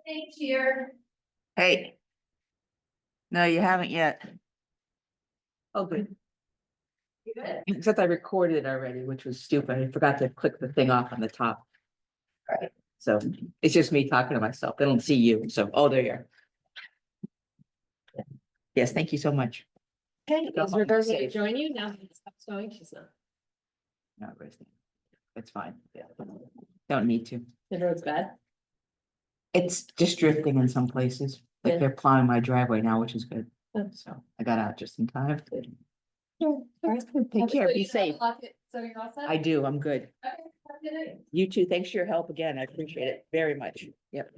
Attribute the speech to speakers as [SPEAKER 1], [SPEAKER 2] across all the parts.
[SPEAKER 1] Thanks, here.
[SPEAKER 2] Hey. No, you haven't yet. Oh, good.
[SPEAKER 1] You good?
[SPEAKER 2] Except I recorded it already, which was stupid. I forgot to click the thing off on the top. All right, so it's just me talking to myself. They don't see you, so, oh, there you are. Yes, thank you so much.
[SPEAKER 1] Okay,
[SPEAKER 2] Go
[SPEAKER 1] is
[SPEAKER 2] home
[SPEAKER 1] Roberta
[SPEAKER 2] safe.
[SPEAKER 1] gonna join you now? That it's going, she's not.
[SPEAKER 2] No, it's fine. Yeah. Don't need to.
[SPEAKER 1] The road's bad.
[SPEAKER 2] It's just drifting in some places, like
[SPEAKER 1] Yeah.
[SPEAKER 2] they're plowing my driveway now, which is good.
[SPEAKER 1] Oh.
[SPEAKER 2] So I got out just in time. Yeah,
[SPEAKER 1] Alright.
[SPEAKER 2] take care, be
[SPEAKER 1] You
[SPEAKER 2] safe.
[SPEAKER 1] So you're all set?
[SPEAKER 2] I do, I'm good.
[SPEAKER 1] Okay, have a good night.
[SPEAKER 2] You too. Thanks for your help again. I appreciate it very much. Yep.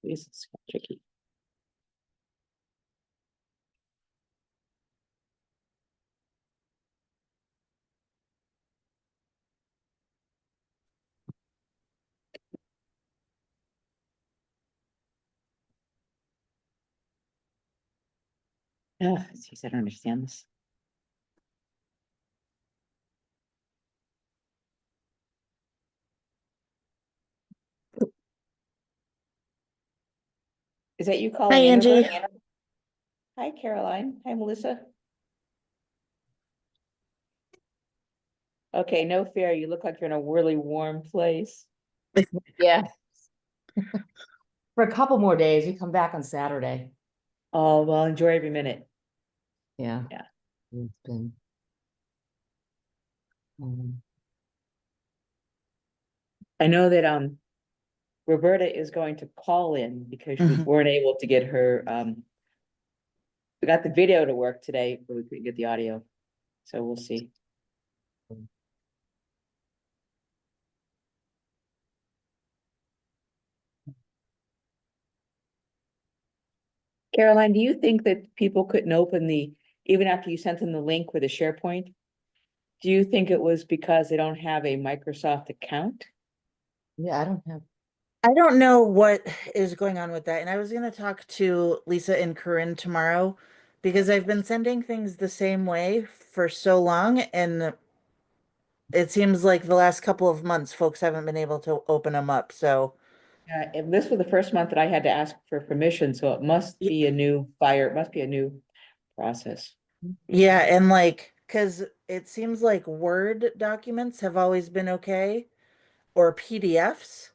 [SPEAKER 2] This is tricky. Oh, geez, I don't understand this. Is that you
[SPEAKER 3] Hi,
[SPEAKER 2] calling in?
[SPEAKER 3] Angie.
[SPEAKER 2] Roberta? Hi, Caroline. Hi, Melissa. Okay, no fair. You look like you're in a really warm place.
[SPEAKER 3] Yeah.
[SPEAKER 4] For a couple more days, we come back on Saturday.
[SPEAKER 2] Oh, well, enjoy every minute.
[SPEAKER 4] Yeah.
[SPEAKER 2] Yeah.
[SPEAKER 4] It's been.
[SPEAKER 2] I know that Roberta is going to call in because we
[SPEAKER 3] Mhm.
[SPEAKER 2] weren't able to get her we got the video to work today, but we couldn't get the audio. So we'll see. Caroline, do you think that people couldn't open even after you sent them the link with a SharePoint? Do you think it was because they don't have a Microsoft account?
[SPEAKER 4] Yeah, I don't have.
[SPEAKER 3] I don't know what is going on with that. And I was going to talk to Lisa and Corinne tomorrow because I've been sending things the same way for so long. And it seems like the last couple of months, folks haven't been able to open them up. So,
[SPEAKER 2] And this was the first month that I had to ask for permission, so it must be a new it must be a new process.
[SPEAKER 3] yeah. And like, because it seems like Word documents have always been okay or PDFs,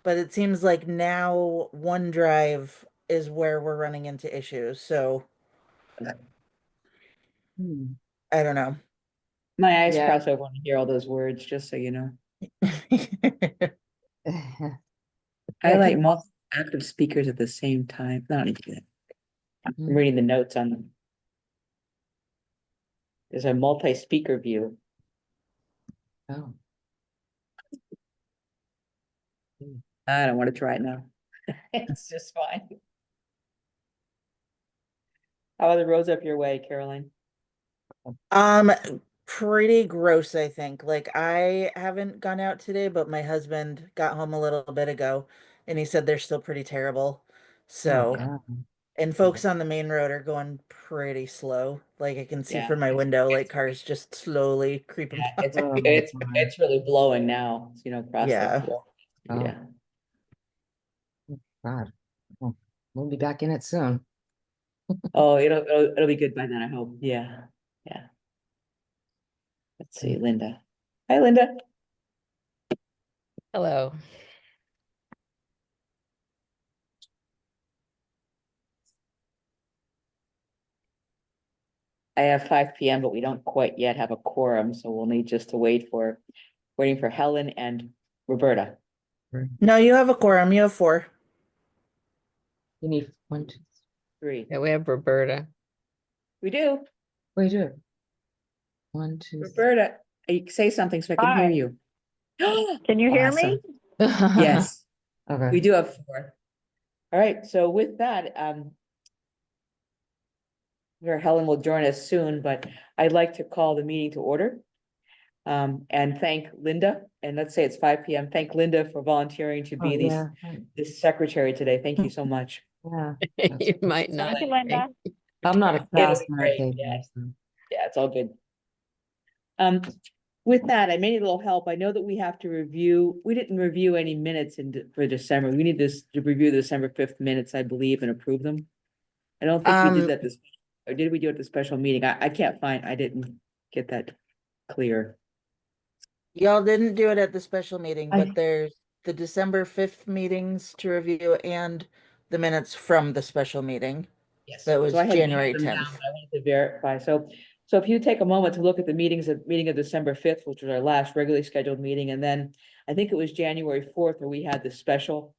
[SPEAKER 3] but it seems like now OneDrive is where we're running into issues. So,
[SPEAKER 4] Hmm.
[SPEAKER 3] I don't know.
[SPEAKER 2] My eyes
[SPEAKER 4] Yeah.
[SPEAKER 2] cross over when I hear all those words, just so you know.
[SPEAKER 4] Yeah,
[SPEAKER 2] I like
[SPEAKER 4] 'cause-
[SPEAKER 2] multiple active speakers at the same time. I don't need to do that. I'm
[SPEAKER 4] Mhm.
[SPEAKER 2] reading the notes on them. There's a multi-speaker view.
[SPEAKER 4] Oh.
[SPEAKER 2] I don't want to try it now. It's just fine. How are the roads up your way, Caroline?
[SPEAKER 3] Um, Pretty gross, I think. Like I haven't gone out today, but my husband got home a little bit ago and he said they're still pretty terrible.
[SPEAKER 4] Oh,
[SPEAKER 3] So,
[SPEAKER 4] God.
[SPEAKER 3] and folks on the main road are going pretty slow. Like I can see
[SPEAKER 2] Yeah.
[SPEAKER 3] from my window, like cars just slowly creeping
[SPEAKER 2] Yeah,
[SPEAKER 3] by.
[SPEAKER 4] Oh, my
[SPEAKER 2] it's really blowing now, across the.
[SPEAKER 3] Yeah.
[SPEAKER 4] Oh.
[SPEAKER 2] Yeah.
[SPEAKER 4] God. Oh, we'll be back in it soon.
[SPEAKER 2] Oh, it'll be good by then, I hope. Yeah. Yeah. Let's see, Linda. Hi, Linda.
[SPEAKER 1] Hello.
[SPEAKER 2] I have 5 p.m., but we don't quite yet have a quorum, so we'll need just to waiting for Helen and Roberta.
[SPEAKER 3] No, you have a quorum. You have four.
[SPEAKER 4] You need 1, 2,
[SPEAKER 2] 3.
[SPEAKER 1] Yeah, we have Roberta.
[SPEAKER 2] We do.
[SPEAKER 4] wait, do it. 1, 2,
[SPEAKER 2] Roberta, you say something so I can hear
[SPEAKER 5] Hi.
[SPEAKER 2] you.
[SPEAKER 5] Can you hear me?
[SPEAKER 2] Awesome. Yes, we
[SPEAKER 4] Okay.
[SPEAKER 2] do have 4. All right, so with that, where Helen will join us soon, but I'd like to call the meeting to order. And thank Linda, and let's say it's 5 p.m. Thank Linda for volunteering to
[SPEAKER 4] Oh,
[SPEAKER 2] be
[SPEAKER 4] yeah.
[SPEAKER 2] this secretary today. Thank you so much.
[SPEAKER 4] Yeah.
[SPEAKER 1] You might not.
[SPEAKER 5] Thank you, Linda.
[SPEAKER 4] I'm not a
[SPEAKER 2] It'll be
[SPEAKER 4] fast
[SPEAKER 2] great,
[SPEAKER 4] meditator.
[SPEAKER 2] yeah.
[SPEAKER 4] So.
[SPEAKER 2] Yeah, it's all good. With that, I may need a little help. I know that we have to we didn't review any minutes for December. We need to review the December 5th minutes, I believe, and approve them. I don't think we did that or did we do it at the special meeting? I I didn't get that clear.
[SPEAKER 3] Y'all didn't do it at the special meeting,
[SPEAKER 2] I-
[SPEAKER 3] but there's the December 5th meetings to review and the minutes from the special meeting.
[SPEAKER 2] Yes,
[SPEAKER 3] That
[SPEAKER 2] so
[SPEAKER 3] was
[SPEAKER 2] I had
[SPEAKER 3] January
[SPEAKER 2] them down,
[SPEAKER 3] 10th.
[SPEAKER 2] but I wanted to verify. So if you take a moment to look at the meeting of December 5th, which was our last regularly scheduled meeting, and then I think it was January 4th where we had the special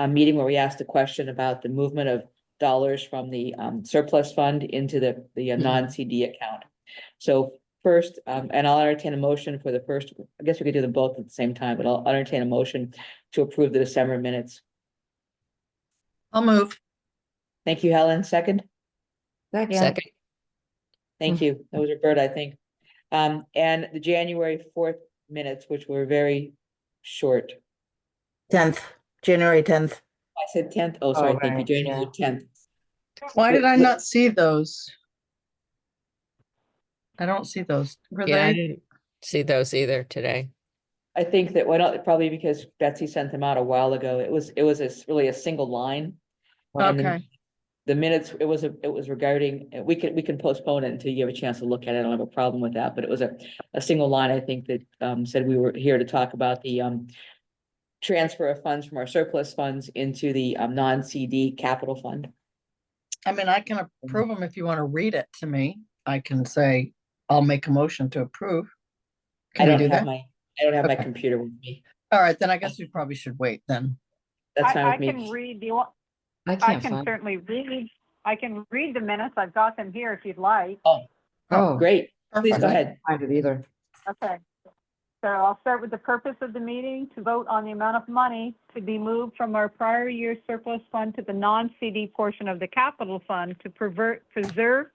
[SPEAKER 2] meeting where we asked a question about the movement of dollars from the surplus fund into the non-CD account. So first, and I'll entertain a motion for the first, I guess we could do them both at the same time, but I'll entertain a motion to approve the December minutes.
[SPEAKER 6] I'll move.
[SPEAKER 2] Thank you, Helen. Second?
[SPEAKER 1] Second.
[SPEAKER 2] Thank you. That was Roberta, I think. And the January 4th minutes, which were very short.
[SPEAKER 3] 10th, January 10th.
[SPEAKER 2] I said 10th. Oh, sorry.
[SPEAKER 4] Oh,
[SPEAKER 2] Thank you.
[SPEAKER 4] right,
[SPEAKER 2] January 10th.
[SPEAKER 6] Why did I
[SPEAKER 2] Wh-
[SPEAKER 6] not see those? I don't see those. Were
[SPEAKER 1] Yeah, I
[SPEAKER 6] they?
[SPEAKER 1] didn't see those either today.
[SPEAKER 2] I think that, well, probably because Betsy sent them out a while ago. It was really a single line. And
[SPEAKER 6] Okay.
[SPEAKER 2] the minutes, it was regarding, we can postpone it until you have a chance to look at it. I don't have a problem with that, but it was a single line, I think, that said we were here to talk about the transfer of funds from our surplus funds into the non-CD capital fund.
[SPEAKER 6] I mean, I can approve them if you want to read it to me. I can say, I'll make a motion to approve. Can we do that?
[SPEAKER 2] I don't have my
[SPEAKER 6] Okay.
[SPEAKER 2] computer with me.
[SPEAKER 6] All right, then I guess we probably should wait then.
[SPEAKER 2] That's fine
[SPEAKER 7] I
[SPEAKER 2] with
[SPEAKER 7] can
[SPEAKER 2] me.
[SPEAKER 7] read, do you want,
[SPEAKER 4] I
[SPEAKER 7] I
[SPEAKER 4] can't
[SPEAKER 7] can
[SPEAKER 4] find.
[SPEAKER 7] certainly read, I can read the minutes. I've got them here if you'd like.
[SPEAKER 4] Oh,
[SPEAKER 2] Great. Please
[SPEAKER 6] Perfect.
[SPEAKER 2] go ahead.
[SPEAKER 4] find it either.
[SPEAKER 7] Okay. So I'll start with the purpose of the meeting, to vote on the amount of money to be moved from our prior year surplus fund to the non-CD portion of the capital fund to preserve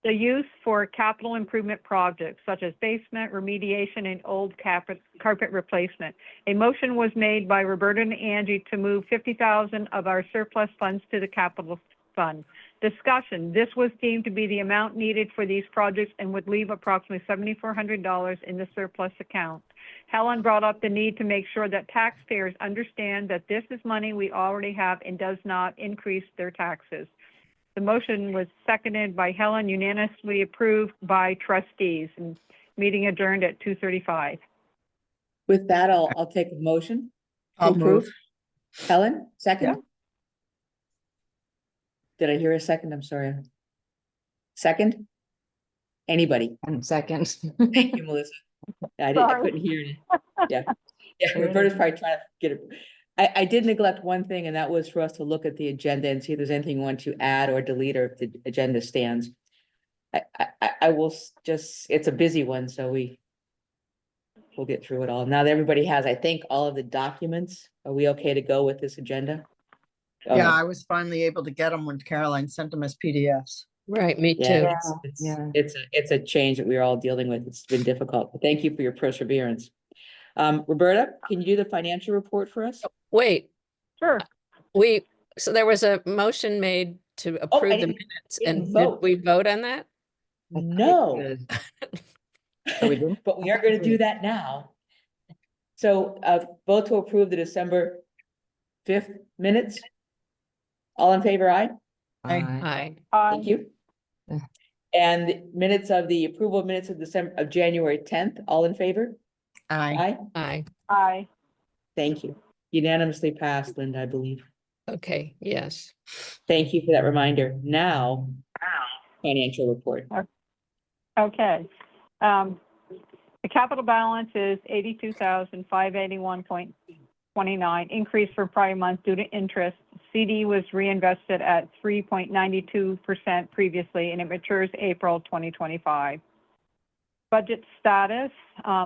[SPEAKER 7] the use for capital improvement projects such as basement remediation and old carpet replacement. A motion was made by Roberta and Angie to move 50,000 of our surplus funds to the capital fund. Discussion: this was deemed to be the amount needed for these projects and would leave approximately $7,400 in the surplus account. Helen brought up the need to make sure that taxpayers understand that this is money we already have and does not increase their taxes. The motion was seconded by Helen, unanimously approved by trustees, and meeting adjourned at 2:35.
[SPEAKER 2] With that, I'll take a motion to
[SPEAKER 6] I'll
[SPEAKER 2] approve.
[SPEAKER 6] move.
[SPEAKER 2] Helen, second?
[SPEAKER 6] Yeah.
[SPEAKER 2] Did I hear a second? I'm sorry. Second? Anybody?
[SPEAKER 4] And second.
[SPEAKER 2] Thank you, Melissa. I
[SPEAKER 7] Sorry.
[SPEAKER 2] couldn't hear you. Yeah. Yeah,
[SPEAKER 4] There it
[SPEAKER 2] Roberta's
[SPEAKER 4] is.
[SPEAKER 2] probably trying to get it. I did neglect one thing, and that was for us to look at the agenda and see if there's anything you want to add or delete, or if the agenda stands. I will just, it's a busy one, so we'll get through it all. Now that everybody has, I think, all of the documents, are we okay to go with this agenda?
[SPEAKER 6] Yeah,
[SPEAKER 2] Okay.
[SPEAKER 6] I was finally able to get them when Caroline sent them as PDFs.
[SPEAKER 1] Right, me
[SPEAKER 2] Yeah,
[SPEAKER 1] too.
[SPEAKER 2] it's a change that we're all dealing with. It's been difficult, but thank you for your perseverance. Roberta, can you do the financial report for us?
[SPEAKER 1] Wait,
[SPEAKER 7] Sure.
[SPEAKER 1] so there was a motion made to
[SPEAKER 2] Oh,
[SPEAKER 1] approve
[SPEAKER 2] I
[SPEAKER 1] the
[SPEAKER 2] didn't
[SPEAKER 1] minutes,
[SPEAKER 2] didn't
[SPEAKER 1] and
[SPEAKER 2] vote.
[SPEAKER 1] did we vote on that?
[SPEAKER 2] No.
[SPEAKER 4] Oh, we didn't?
[SPEAKER 2] But we are gonna do that now. So, vote to approve the December 5th minutes. All in favor, aye?
[SPEAKER 1] Aye.
[SPEAKER 2] Thank you.
[SPEAKER 4] Yeah.
[SPEAKER 2] And minutes of the approval of minutes of January 10th, all in favor?
[SPEAKER 6] Aye.
[SPEAKER 2] Aye,
[SPEAKER 1] Aye.
[SPEAKER 7] Aye.
[SPEAKER 2] thank you. Unanimously passed, Linda, I believe.
[SPEAKER 1] Okay, yes.
[SPEAKER 2] Thank you for that reminder. Now, financial report.
[SPEAKER 7] Okay. The capital balance is 82,581.29, increase for prior month due to interest. CD was reinvested at 3.92% previously, and it matures April 2025. Budget status,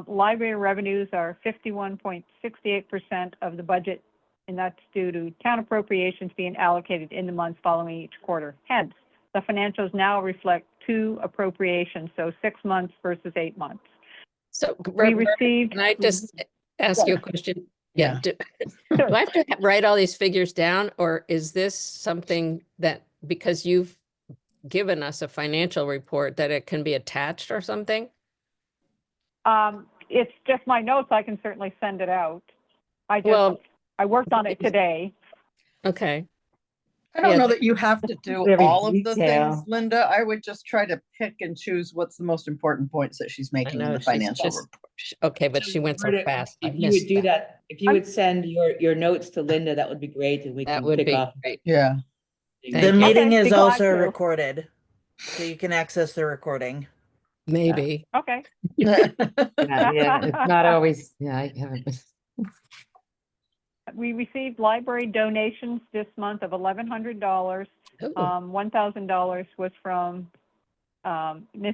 [SPEAKER 7] library revenues are 51.68% of the budget, and that's due to town appropriations being allocated in the months following each quarter. Hence, the financials now reflect 2 appropriations, so 6 months versus 8 months.
[SPEAKER 1] So
[SPEAKER 7] We
[SPEAKER 1] Roberta,
[SPEAKER 7] received.
[SPEAKER 1] can I just ask you a question?
[SPEAKER 6] Yeah.
[SPEAKER 1] Do
[SPEAKER 7] Sure.
[SPEAKER 1] I have to write all these figures down, or is this something that, because you've given us a financial report, that it can be attached or something?
[SPEAKER 7] It's just my notes. I can certainly send it out. I
[SPEAKER 1] Well,
[SPEAKER 7] worked on it today.
[SPEAKER 1] okay.
[SPEAKER 6] I don't
[SPEAKER 1] Yeah,
[SPEAKER 6] know that you have to do
[SPEAKER 4] Very
[SPEAKER 6] all of the things,
[SPEAKER 4] detail.
[SPEAKER 6] Linda. I would just try to pick and choose what's the most important points that she's making in
[SPEAKER 1] know,
[SPEAKER 6] the
[SPEAKER 1] she's
[SPEAKER 6] financial
[SPEAKER 1] just-
[SPEAKER 6] report.
[SPEAKER 1] Okay, but she went so
[SPEAKER 2] Roberta,
[SPEAKER 1] fast. I
[SPEAKER 2] if you would
[SPEAKER 1] missed
[SPEAKER 2] do
[SPEAKER 1] that.
[SPEAKER 2] that, if you would send your notes to Linda, that would be great, and we
[SPEAKER 1] That
[SPEAKER 2] can
[SPEAKER 1] would
[SPEAKER 2] pick
[SPEAKER 1] be
[SPEAKER 2] off.
[SPEAKER 1] great.
[SPEAKER 6] Yeah.
[SPEAKER 3] The
[SPEAKER 1] Thank you.
[SPEAKER 3] meeting
[SPEAKER 7] Okay,
[SPEAKER 3] is
[SPEAKER 7] be glad
[SPEAKER 3] also
[SPEAKER 7] to.
[SPEAKER 3] recorded, so you can access the recording.
[SPEAKER 1] Maybe.
[SPEAKER 7] Okay.
[SPEAKER 4] Yeah, it's not always, yeah, I haven't.
[SPEAKER 7] We received library donations this month of $1,100.
[SPEAKER 1] Ooh,
[SPEAKER 7] $1,000 was from Mr.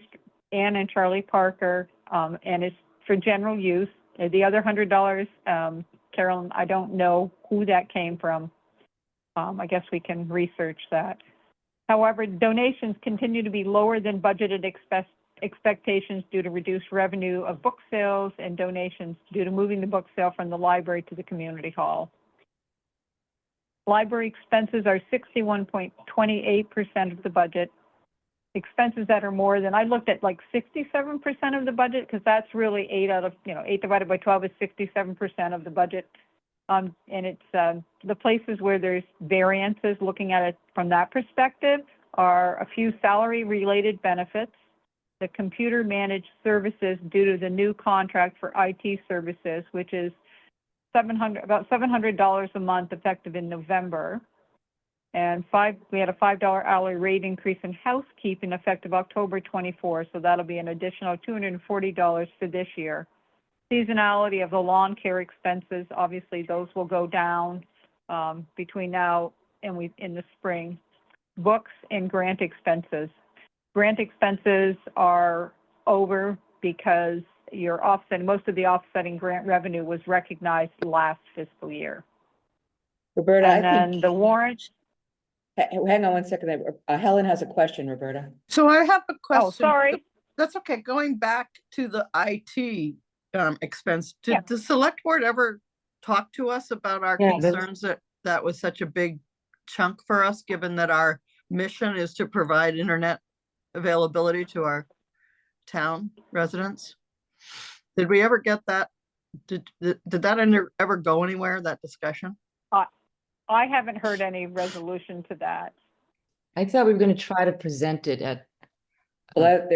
[SPEAKER 7] Ann and Charlie Parker, and it's for general use. The other $100, Carolyn, I don't know who that came from. I guess we can research that. However, donations continue to be lower than budgeted expectations due to reduced revenue of book sales and donations due to moving the book sale from the library to the community hall. Library expenses are 61.28% of the budget. Expenses that are more than, I looked at like 67% of the budget, because that's really 8 divided by 12 is 67% of the budget. And it's the places where there's variances, looking at it from that perspective, are a few salary-related benefits, the computer managed services due to the new contract for IT services, which is about $700 a month effective in November. And we had a $5 hourly rate increase in housekeeping effective October 24, so that'll be an additional $240 for this year. Seasonality of the lawn care expenses, obviously those will go down between now and in the spring. Books and grant expenses. Grant expenses are over because most of the offsetting grant revenue was recognized last fiscal year.
[SPEAKER 2] Roberta,
[SPEAKER 7] And
[SPEAKER 2] I
[SPEAKER 7] then
[SPEAKER 2] think,
[SPEAKER 7] the warrant,
[SPEAKER 2] hang on one second. Helen has a question, Roberta.
[SPEAKER 6] So I have a question.
[SPEAKER 7] oh, sorry.
[SPEAKER 6] That's okay. Going back to the IT expense,
[SPEAKER 7] Yeah.
[SPEAKER 6] did the select board ever talk to us about our
[SPEAKER 4] Yeah, that's-
[SPEAKER 6] concerns that that was such a big chunk for us, given that our mission is to provide internet availability to our town residents? Did we ever get that? Did that ever go anywhere, that discussion?
[SPEAKER 7] I haven't heard any resolution to that.
[SPEAKER 4] I thought we were gonna try to present it at,
[SPEAKER 2] Well,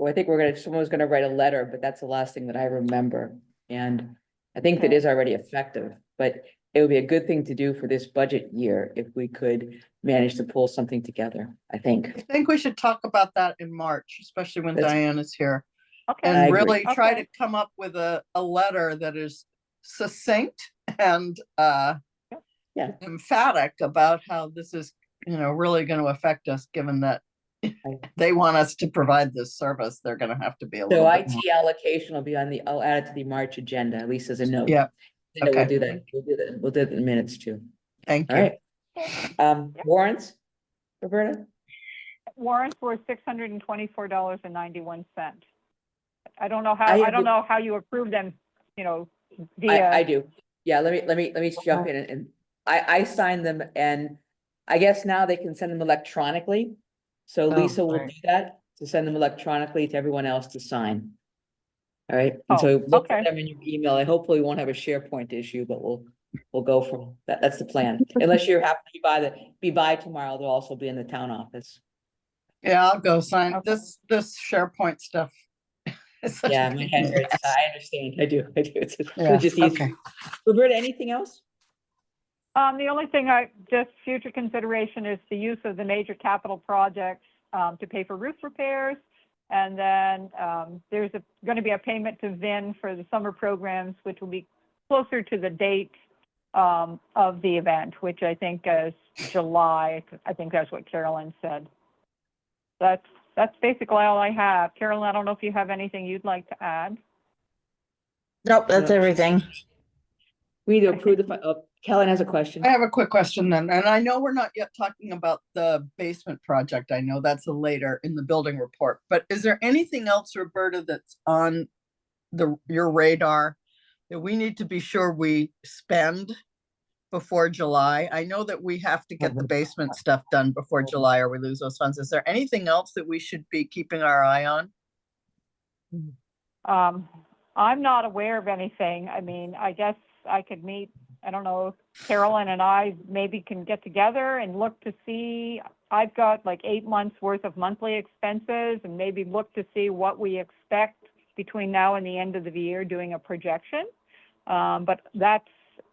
[SPEAKER 2] I think someone was gonna write a letter, but that's the last thing that I remember. And I think that is already effective, but it would be a good thing to do for this budget year if we could manage to pull something together, I think.
[SPEAKER 6] I think we should talk about that in March, especially when
[SPEAKER 2] That's-
[SPEAKER 6] Diane is here.
[SPEAKER 7] Okay.
[SPEAKER 2] I
[SPEAKER 6] And
[SPEAKER 2] agree.
[SPEAKER 6] really try
[SPEAKER 7] Okay.
[SPEAKER 6] to come up with a letter that is succinct and
[SPEAKER 2] Yeah.
[SPEAKER 6] emphatic about how this is, really going to affect us, given that they want us to provide this service. They're going to have to be a
[SPEAKER 2] So
[SPEAKER 6] little bit
[SPEAKER 2] IT
[SPEAKER 6] more.
[SPEAKER 2] allocation will be I'll add it to the March agenda, at least as a note.
[SPEAKER 6] Yeah,
[SPEAKER 2] And we'll
[SPEAKER 6] okay.
[SPEAKER 2] do that. We'll do it in minutes too.
[SPEAKER 6] Thank
[SPEAKER 2] All
[SPEAKER 6] you.
[SPEAKER 2] right. Warrants, Roberta?
[SPEAKER 7] Warrants were $624.91. I don't know
[SPEAKER 2] I
[SPEAKER 7] how you approve them,
[SPEAKER 2] I
[SPEAKER 7] via,
[SPEAKER 2] do. Yeah, let me jump in and I signed them, and I guess now they can send them electronically. So
[SPEAKER 4] Oh,
[SPEAKER 2] Lisa will
[SPEAKER 6] right.
[SPEAKER 2] do that, to send them electronically to everyone else to sign. All right, and so look for
[SPEAKER 7] okay.
[SPEAKER 2] them in your email. I hopefully won't have a SharePoint issue, but we'll go from that. That's the plan. Unless you're happy to be by tomorrow, they'll also be in the town office.
[SPEAKER 6] Yeah, I'll go sign
[SPEAKER 7] Okay.
[SPEAKER 6] this SharePoint stuff. is such a
[SPEAKER 2] Yeah, my head hurts.
[SPEAKER 6] mess.
[SPEAKER 2] I understand. I do. It's
[SPEAKER 6] Yeah,
[SPEAKER 2] just easy.
[SPEAKER 6] okay.
[SPEAKER 2] Roberta, anything else?
[SPEAKER 7] The only thing just future consideration is the use of the major capital projects to pay for roof repairs. And then there's going to be a payment to Vin for the summer programs, which will be closer to the date of the event, which I think is July. I think that's what Carolyn said. That's basically all I have. Carolyn, I don't know if you have anything you'd like to add.
[SPEAKER 3] Nope, that's
[SPEAKER 2] No.
[SPEAKER 3] everything.
[SPEAKER 2] We need to approve Kellen has a question.
[SPEAKER 6] I have a quick question then, and I know we're not yet talking about the basement project. I know that's a later in the building report, but is there anything else, Roberta, that's on your radar that we need to be sure we spend before July? I know that we have to get the basement stuff done before July or we lose those funds. Is there anything else that we should be keeping our eye on?
[SPEAKER 7] I'm not aware of anything. I mean, I guess I could meet, I don't know, Carolyn and I maybe can get together and look to see. I've got like 8 months worth of monthly expenses, and maybe look to see what we expect between now and the end of the year, doing a projection. But that's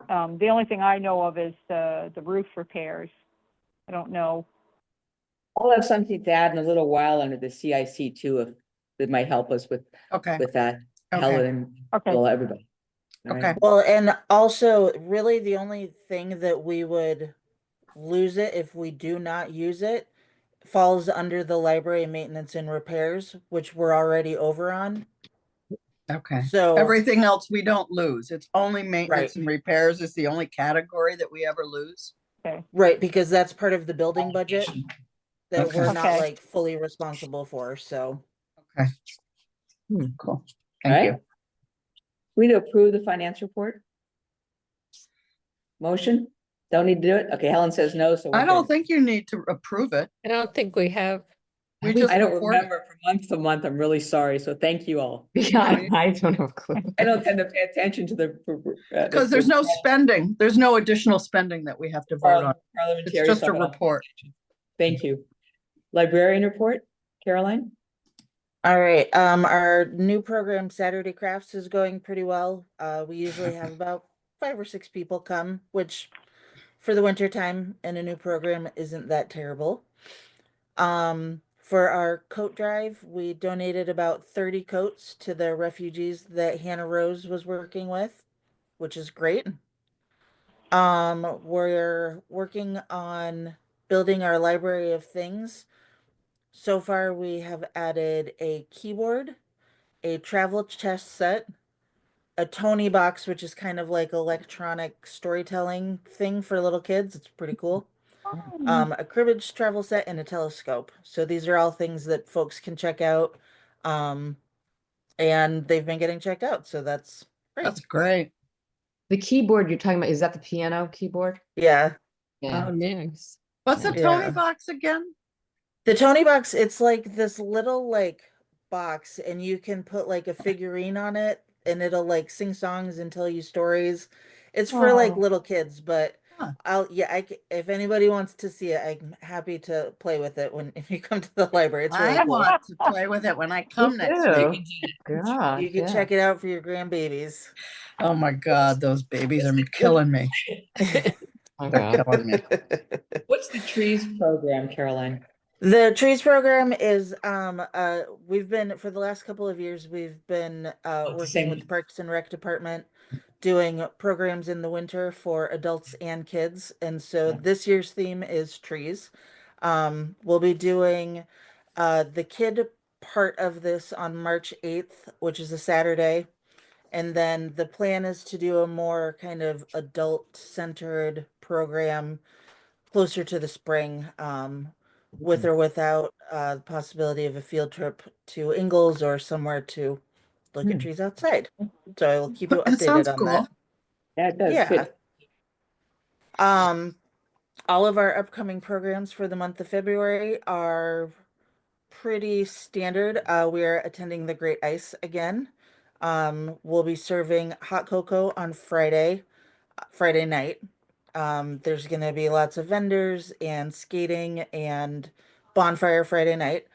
[SPEAKER 7] the only thing I know of is the roof repairs. I don't know.
[SPEAKER 2] I'll have something to add in a little while under the CIC too, if that might help us with
[SPEAKER 6] Okay,
[SPEAKER 2] that.
[SPEAKER 6] Okay.
[SPEAKER 2] Helen and
[SPEAKER 7] Okay.
[SPEAKER 2] well, everybody. All right.
[SPEAKER 6] okay.
[SPEAKER 3] Well, and also really the only thing that we would lose it if we do not use it falls under the library maintenance and repairs, which we're already over on.
[SPEAKER 6] Okay.
[SPEAKER 3] So
[SPEAKER 6] Everything else we don't lose. It's only maintenance and repairs is the only category that we ever lose.
[SPEAKER 7] Okay,
[SPEAKER 3] Right, because that's part of the building budget that
[SPEAKER 6] Okay.
[SPEAKER 3] we're not
[SPEAKER 7] Okay.
[SPEAKER 3] like fully responsible for, so.
[SPEAKER 6] Okay. Cool.
[SPEAKER 2] All
[SPEAKER 6] Thank
[SPEAKER 2] right.
[SPEAKER 6] you.
[SPEAKER 2] We need to approve the finance report? Motion? Don't need to do it? Okay, Helen says no, so we're
[SPEAKER 6] I don't
[SPEAKER 2] good.
[SPEAKER 6] think you need to approve it.
[SPEAKER 1] I don't think we have.
[SPEAKER 6] We just
[SPEAKER 2] I don't
[SPEAKER 6] report it.
[SPEAKER 2] remember from month to month. I'm really sorry. So thank you all.
[SPEAKER 4] Yeah, I don't have a clue.
[SPEAKER 2] I don't tend to pay attention to the.
[SPEAKER 6] Because there's no spending, there's no additional spending that we have to vote on. It's
[SPEAKER 2] Parliamentary.
[SPEAKER 6] just
[SPEAKER 2] so
[SPEAKER 6] a
[SPEAKER 2] I don't pay
[SPEAKER 6] report.
[SPEAKER 2] attention. Thank you. Librarian report, Caroline?
[SPEAKER 3] All right, our new program Saturday Crafts is going pretty well. We usually have about 5 or 6 people come, which for the winter time and a new program isn't that terrible. For our coat drive, we donated about 30 coats to the refugees that Hannah Rose was working with, which is great. We're working on building our library of things. So far, we have added a keyboard, a travel chess set, a Tony box, which is kind of like electronic storytelling thing for little kids. It's pretty cool. A cribbage travel set, and a telescope. So these are all things that folks can check out. Um, and they've been getting checked out, so that's great.
[SPEAKER 6] That's great.
[SPEAKER 4] The keyboard you're talking about, is that the piano keyboard?
[SPEAKER 3] Yeah.
[SPEAKER 4] Yeah.
[SPEAKER 1] Oh, nice.
[SPEAKER 6] What's a
[SPEAKER 3] Yeah.
[SPEAKER 6] Tony box again?
[SPEAKER 3] The Tony box, it's like this little like box, and you can put like a figurine on it, and it'll like sing songs and tell you stories. It's for like
[SPEAKER 6] Oh.
[SPEAKER 3] little kids, but
[SPEAKER 6] Huh.
[SPEAKER 3] if anybody wants to see it, I'm happy to play with it when if you come to the library. It's really
[SPEAKER 6] I
[SPEAKER 3] cool.
[SPEAKER 6] want to play with it when I come next
[SPEAKER 4] too.
[SPEAKER 6] week.
[SPEAKER 4] God,
[SPEAKER 3] You can
[SPEAKER 4] yeah.
[SPEAKER 3] check it out for your grandbabies.
[SPEAKER 6] Oh my God, those babies are killing me.
[SPEAKER 4] Oh,
[SPEAKER 6] They're
[SPEAKER 4] God.
[SPEAKER 6] killing me.
[SPEAKER 2] What's the trees program, Caroline?
[SPEAKER 3] The trees program is we've been for the last couple of years we've been working
[SPEAKER 2] same.
[SPEAKER 3] with the Parks and Rec department doing programs in the winter for adults and kids. And so this year's theme is trees. We'll be doing the kid part of this on March 8th, which is a Saturday. And then the plan is to do a more kind of adult centered program closer to the spring, with or without the possibility of a field trip to Ingalls or somewhere to look at trees outside. So I will keep you
[SPEAKER 6] That sounds
[SPEAKER 3] updated on
[SPEAKER 6] cool.
[SPEAKER 3] that.
[SPEAKER 2] Yeah, it does.
[SPEAKER 3] Yeah.
[SPEAKER 2] Good.
[SPEAKER 3] All of our upcoming programs for the month of February are pretty standard. We're attending the Great Ice again. We'll be serving hot cocoa on Friday night. There's going to be lots of vendors and skating and bonfire Friday night.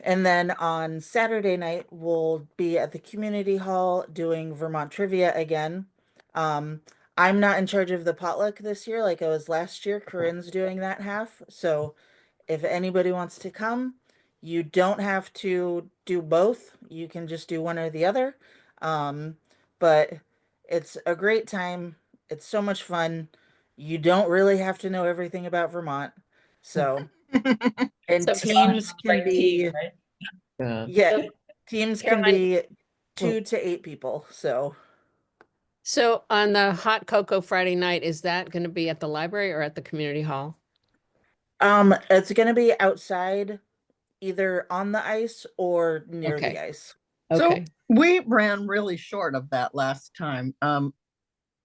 [SPEAKER 3] And then on Saturday night, we'll be at the community hall doing Vermont trivia again. Um, I'm not in charge of the potluck this year like I was last year. Corinne's doing that half. So if anybody wants to come, you don't have to do both. You can just do one or the other. But it's a great time. It's so much fun. You don't really have to know everything about Vermont. So, and
[SPEAKER 1] So
[SPEAKER 3] teams can
[SPEAKER 2] Right team,
[SPEAKER 3] be,
[SPEAKER 2] right?
[SPEAKER 4] Yeah.
[SPEAKER 3] yeah,
[SPEAKER 1] So,
[SPEAKER 3] teams can
[SPEAKER 1] Caroline-
[SPEAKER 3] be 2 to 8 people. So,
[SPEAKER 1] So on the hot cocoa Friday night, is that going to be at the library or at the community hall?
[SPEAKER 3] it's going to be outside, either on the ice or near
[SPEAKER 1] Okay.
[SPEAKER 3] the ice.
[SPEAKER 1] Okay.
[SPEAKER 6] So we ran really short of that last time.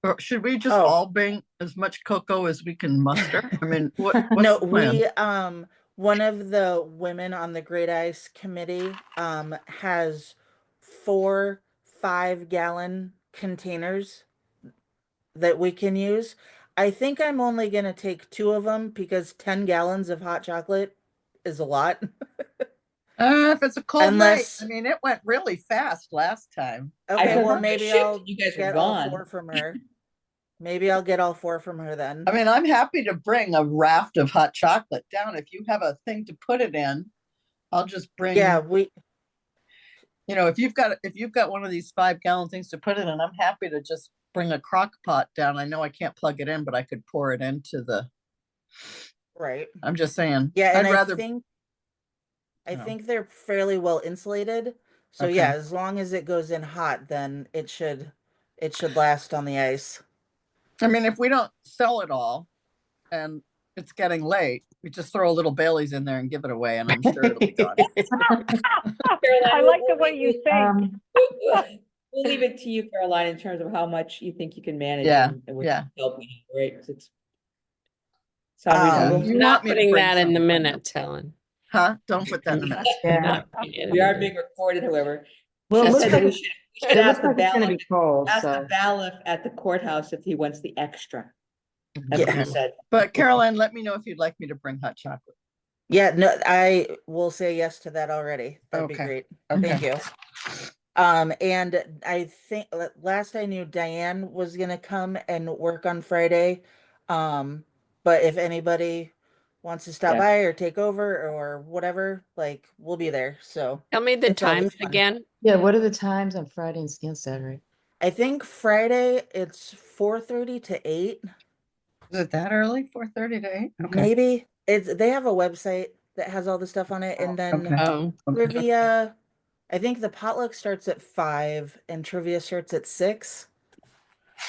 [SPEAKER 6] Or should we just
[SPEAKER 3] Oh.
[SPEAKER 6] all bring as much cocoa as we can muster? I mean, what's
[SPEAKER 3] No,
[SPEAKER 6] the plan?
[SPEAKER 3] we one of the women on the Great Ice Committee has 4 5-gallon containers that we can use. I think I'm only gonna take 2 of them because 10 gallons of hot chocolate is a lot.
[SPEAKER 6] If it's a cold
[SPEAKER 3] Unless-
[SPEAKER 6] night, I mean, it went really fast last time.
[SPEAKER 3] Okay,
[SPEAKER 2] thought
[SPEAKER 3] well
[SPEAKER 2] the
[SPEAKER 3] maybe
[SPEAKER 2] shift,
[SPEAKER 3] I'll
[SPEAKER 2] you guys were
[SPEAKER 3] get all
[SPEAKER 2] gone.
[SPEAKER 3] 4 from her. Maybe I'll get all 4 from her then.
[SPEAKER 6] I mean, I'm happy to bring a raft of hot chocolate down. If you have a thing to put it in, I'll just bring.
[SPEAKER 3] Yeah,
[SPEAKER 6] If you've got one of these 5-gallon things to put it in, I'm happy to just bring a crock pot down. I know I can't plug it in, but I could pour it into the.
[SPEAKER 3] right.
[SPEAKER 6] I'm just saying.
[SPEAKER 3] Yeah, and
[SPEAKER 6] I'd rather.
[SPEAKER 3] I
[SPEAKER 6] No.
[SPEAKER 3] think they're fairly well insulated. So
[SPEAKER 6] Okay.
[SPEAKER 3] yeah, as long as it goes in hot, then it should last on the ice.
[SPEAKER 6] I mean, if we don't sell it all, and it's getting late, we just throw a little Bailey's in there and give it away, and I'm sure it'll be gone.
[SPEAKER 7] I like the way you think.
[SPEAKER 2] We'll leave it to you, Caroline, in terms of how much you think you can manage.
[SPEAKER 6] Yeah,
[SPEAKER 2] and with
[SPEAKER 6] yeah.
[SPEAKER 2] help, right? 'Cause it's sound
[SPEAKER 6] Yeah,
[SPEAKER 2] reasonable.
[SPEAKER 6] if you
[SPEAKER 1] We're not
[SPEAKER 6] want me to
[SPEAKER 1] putting
[SPEAKER 6] bring
[SPEAKER 1] that in the
[SPEAKER 6] some-
[SPEAKER 1] minutes, Helen.
[SPEAKER 6] Huh? Don't put that in the minutes.
[SPEAKER 4] Yeah.
[SPEAKER 1] Not putting it in
[SPEAKER 2] We
[SPEAKER 1] the
[SPEAKER 2] are
[SPEAKER 1] minutes.
[SPEAKER 2] being recorded, however.
[SPEAKER 4] Well, it
[SPEAKER 2] She
[SPEAKER 4] looks
[SPEAKER 2] said
[SPEAKER 4] like
[SPEAKER 2] that we
[SPEAKER 4] it's-
[SPEAKER 2] should
[SPEAKER 4] It
[SPEAKER 2] ask
[SPEAKER 4] looks
[SPEAKER 2] the
[SPEAKER 4] like it's gonna
[SPEAKER 2] bailiff,
[SPEAKER 4] be cold,
[SPEAKER 2] ask the
[SPEAKER 4] so.
[SPEAKER 2] bailiff at the courthouse if he wants the extra. That's
[SPEAKER 3] Yeah.
[SPEAKER 2] what he said.
[SPEAKER 6] But Caroline, let me know if you'd like me to bring hot chocolate.
[SPEAKER 3] Yeah, no, I will say yes to that already. That'd be
[SPEAKER 6] Okay.
[SPEAKER 3] great.
[SPEAKER 6] Okay.
[SPEAKER 3] Thank you. And I think last I knew Diane was gonna come and work on Friday. But if anybody wants to stop
[SPEAKER 2] Yeah.
[SPEAKER 3] by or take over or whatever, like we'll be there. So
[SPEAKER 1] Tell me the
[SPEAKER 3] It's always
[SPEAKER 1] times
[SPEAKER 3] fun.
[SPEAKER 1] again.
[SPEAKER 4] Yeah, what are the times on Friday and Saturday?
[SPEAKER 3] I think Friday it's 4:30 to 8.
[SPEAKER 6] Is it that early? 4:30 to 8? Okay.
[SPEAKER 3] Maybe they have a website that has all the stuff on it, and then
[SPEAKER 6] Okay.
[SPEAKER 1] Oh,
[SPEAKER 6] Okay.
[SPEAKER 3] trivia. I think the potluck starts at 5 and trivia starts at 6.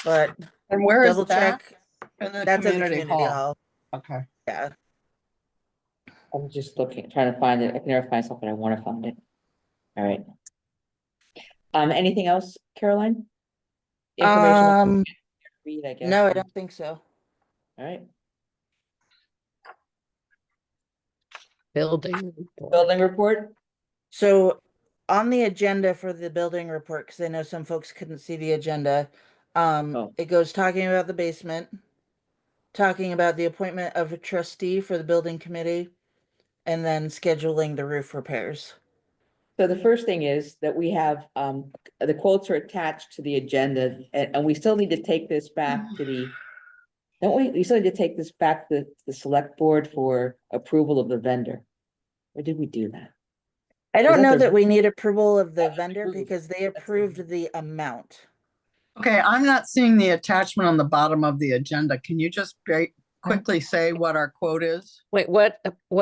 [SPEAKER 3] But
[SPEAKER 6] And where is
[SPEAKER 3] double
[SPEAKER 6] that?
[SPEAKER 3] check.
[SPEAKER 6] In the
[SPEAKER 3] That's at the
[SPEAKER 6] community
[SPEAKER 3] community
[SPEAKER 6] hall.
[SPEAKER 3] hall.
[SPEAKER 6] Okay.
[SPEAKER 3] Yeah.
[SPEAKER 2] I'm just looking, trying to find it. I can never find something. I want to find it. All right. Anything else, Caroline? Information to read, I guess.
[SPEAKER 3] No, I don't think so.
[SPEAKER 2] All right.
[SPEAKER 1] building. report.
[SPEAKER 2] Building report?
[SPEAKER 3] So on the agenda for the building report, because I know some folks couldn't see the agenda,
[SPEAKER 2] Oh.
[SPEAKER 3] it goes talking about the basement, talking about the appointment of a trustee for the building committee, and then scheduling the roof repairs.
[SPEAKER 2] So the first thing is that we have, the quotes are attached to the agenda, and we still need to take this back to the, don't we? We still need to take this back to the select board for approval of the vendor. Or did we do that?
[SPEAKER 3] I don't
[SPEAKER 2] that
[SPEAKER 3] know
[SPEAKER 2] the-
[SPEAKER 3] that we need approval of the
[SPEAKER 2] That was
[SPEAKER 3] vendor
[SPEAKER 2] approved.
[SPEAKER 3] because they
[SPEAKER 2] That's the-
[SPEAKER 3] approved the amount.
[SPEAKER 6] Okay, I'm not seeing the attachment on the bottom of the agenda. Can you just very quickly say what our quote is?
[SPEAKER 1] Wait, what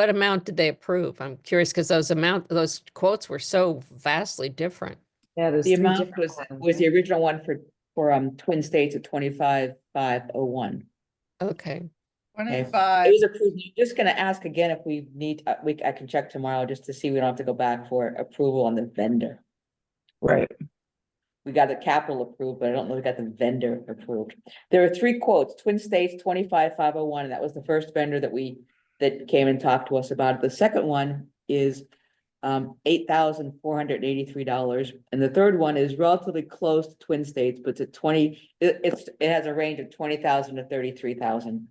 [SPEAKER 1] amount did they approve? I'm curious because those quotes were so vastly different.
[SPEAKER 4] Yeah, there's
[SPEAKER 2] The
[SPEAKER 4] three
[SPEAKER 2] amount
[SPEAKER 4] different
[SPEAKER 2] was
[SPEAKER 4] ones,
[SPEAKER 2] the
[SPEAKER 4] right?
[SPEAKER 2] original one for Twin States at 25,501.
[SPEAKER 1] Okay.
[SPEAKER 2] Okay,
[SPEAKER 6] 25.
[SPEAKER 2] it was approved. I'm just gonna ask again if we need, I can check tomorrow just to see, we don't have to go back for approval on the vendor.
[SPEAKER 3] Right.
[SPEAKER 2] We got the capital approved, but I don't know if we got the vendor approved. There are 3 quotes, Twin States 25,501, and that was the first vendor that came and talked to us about it. The second one is $8,483, and the third one is relatively close to Twin States, but it has a range of 20,000 to 33,000.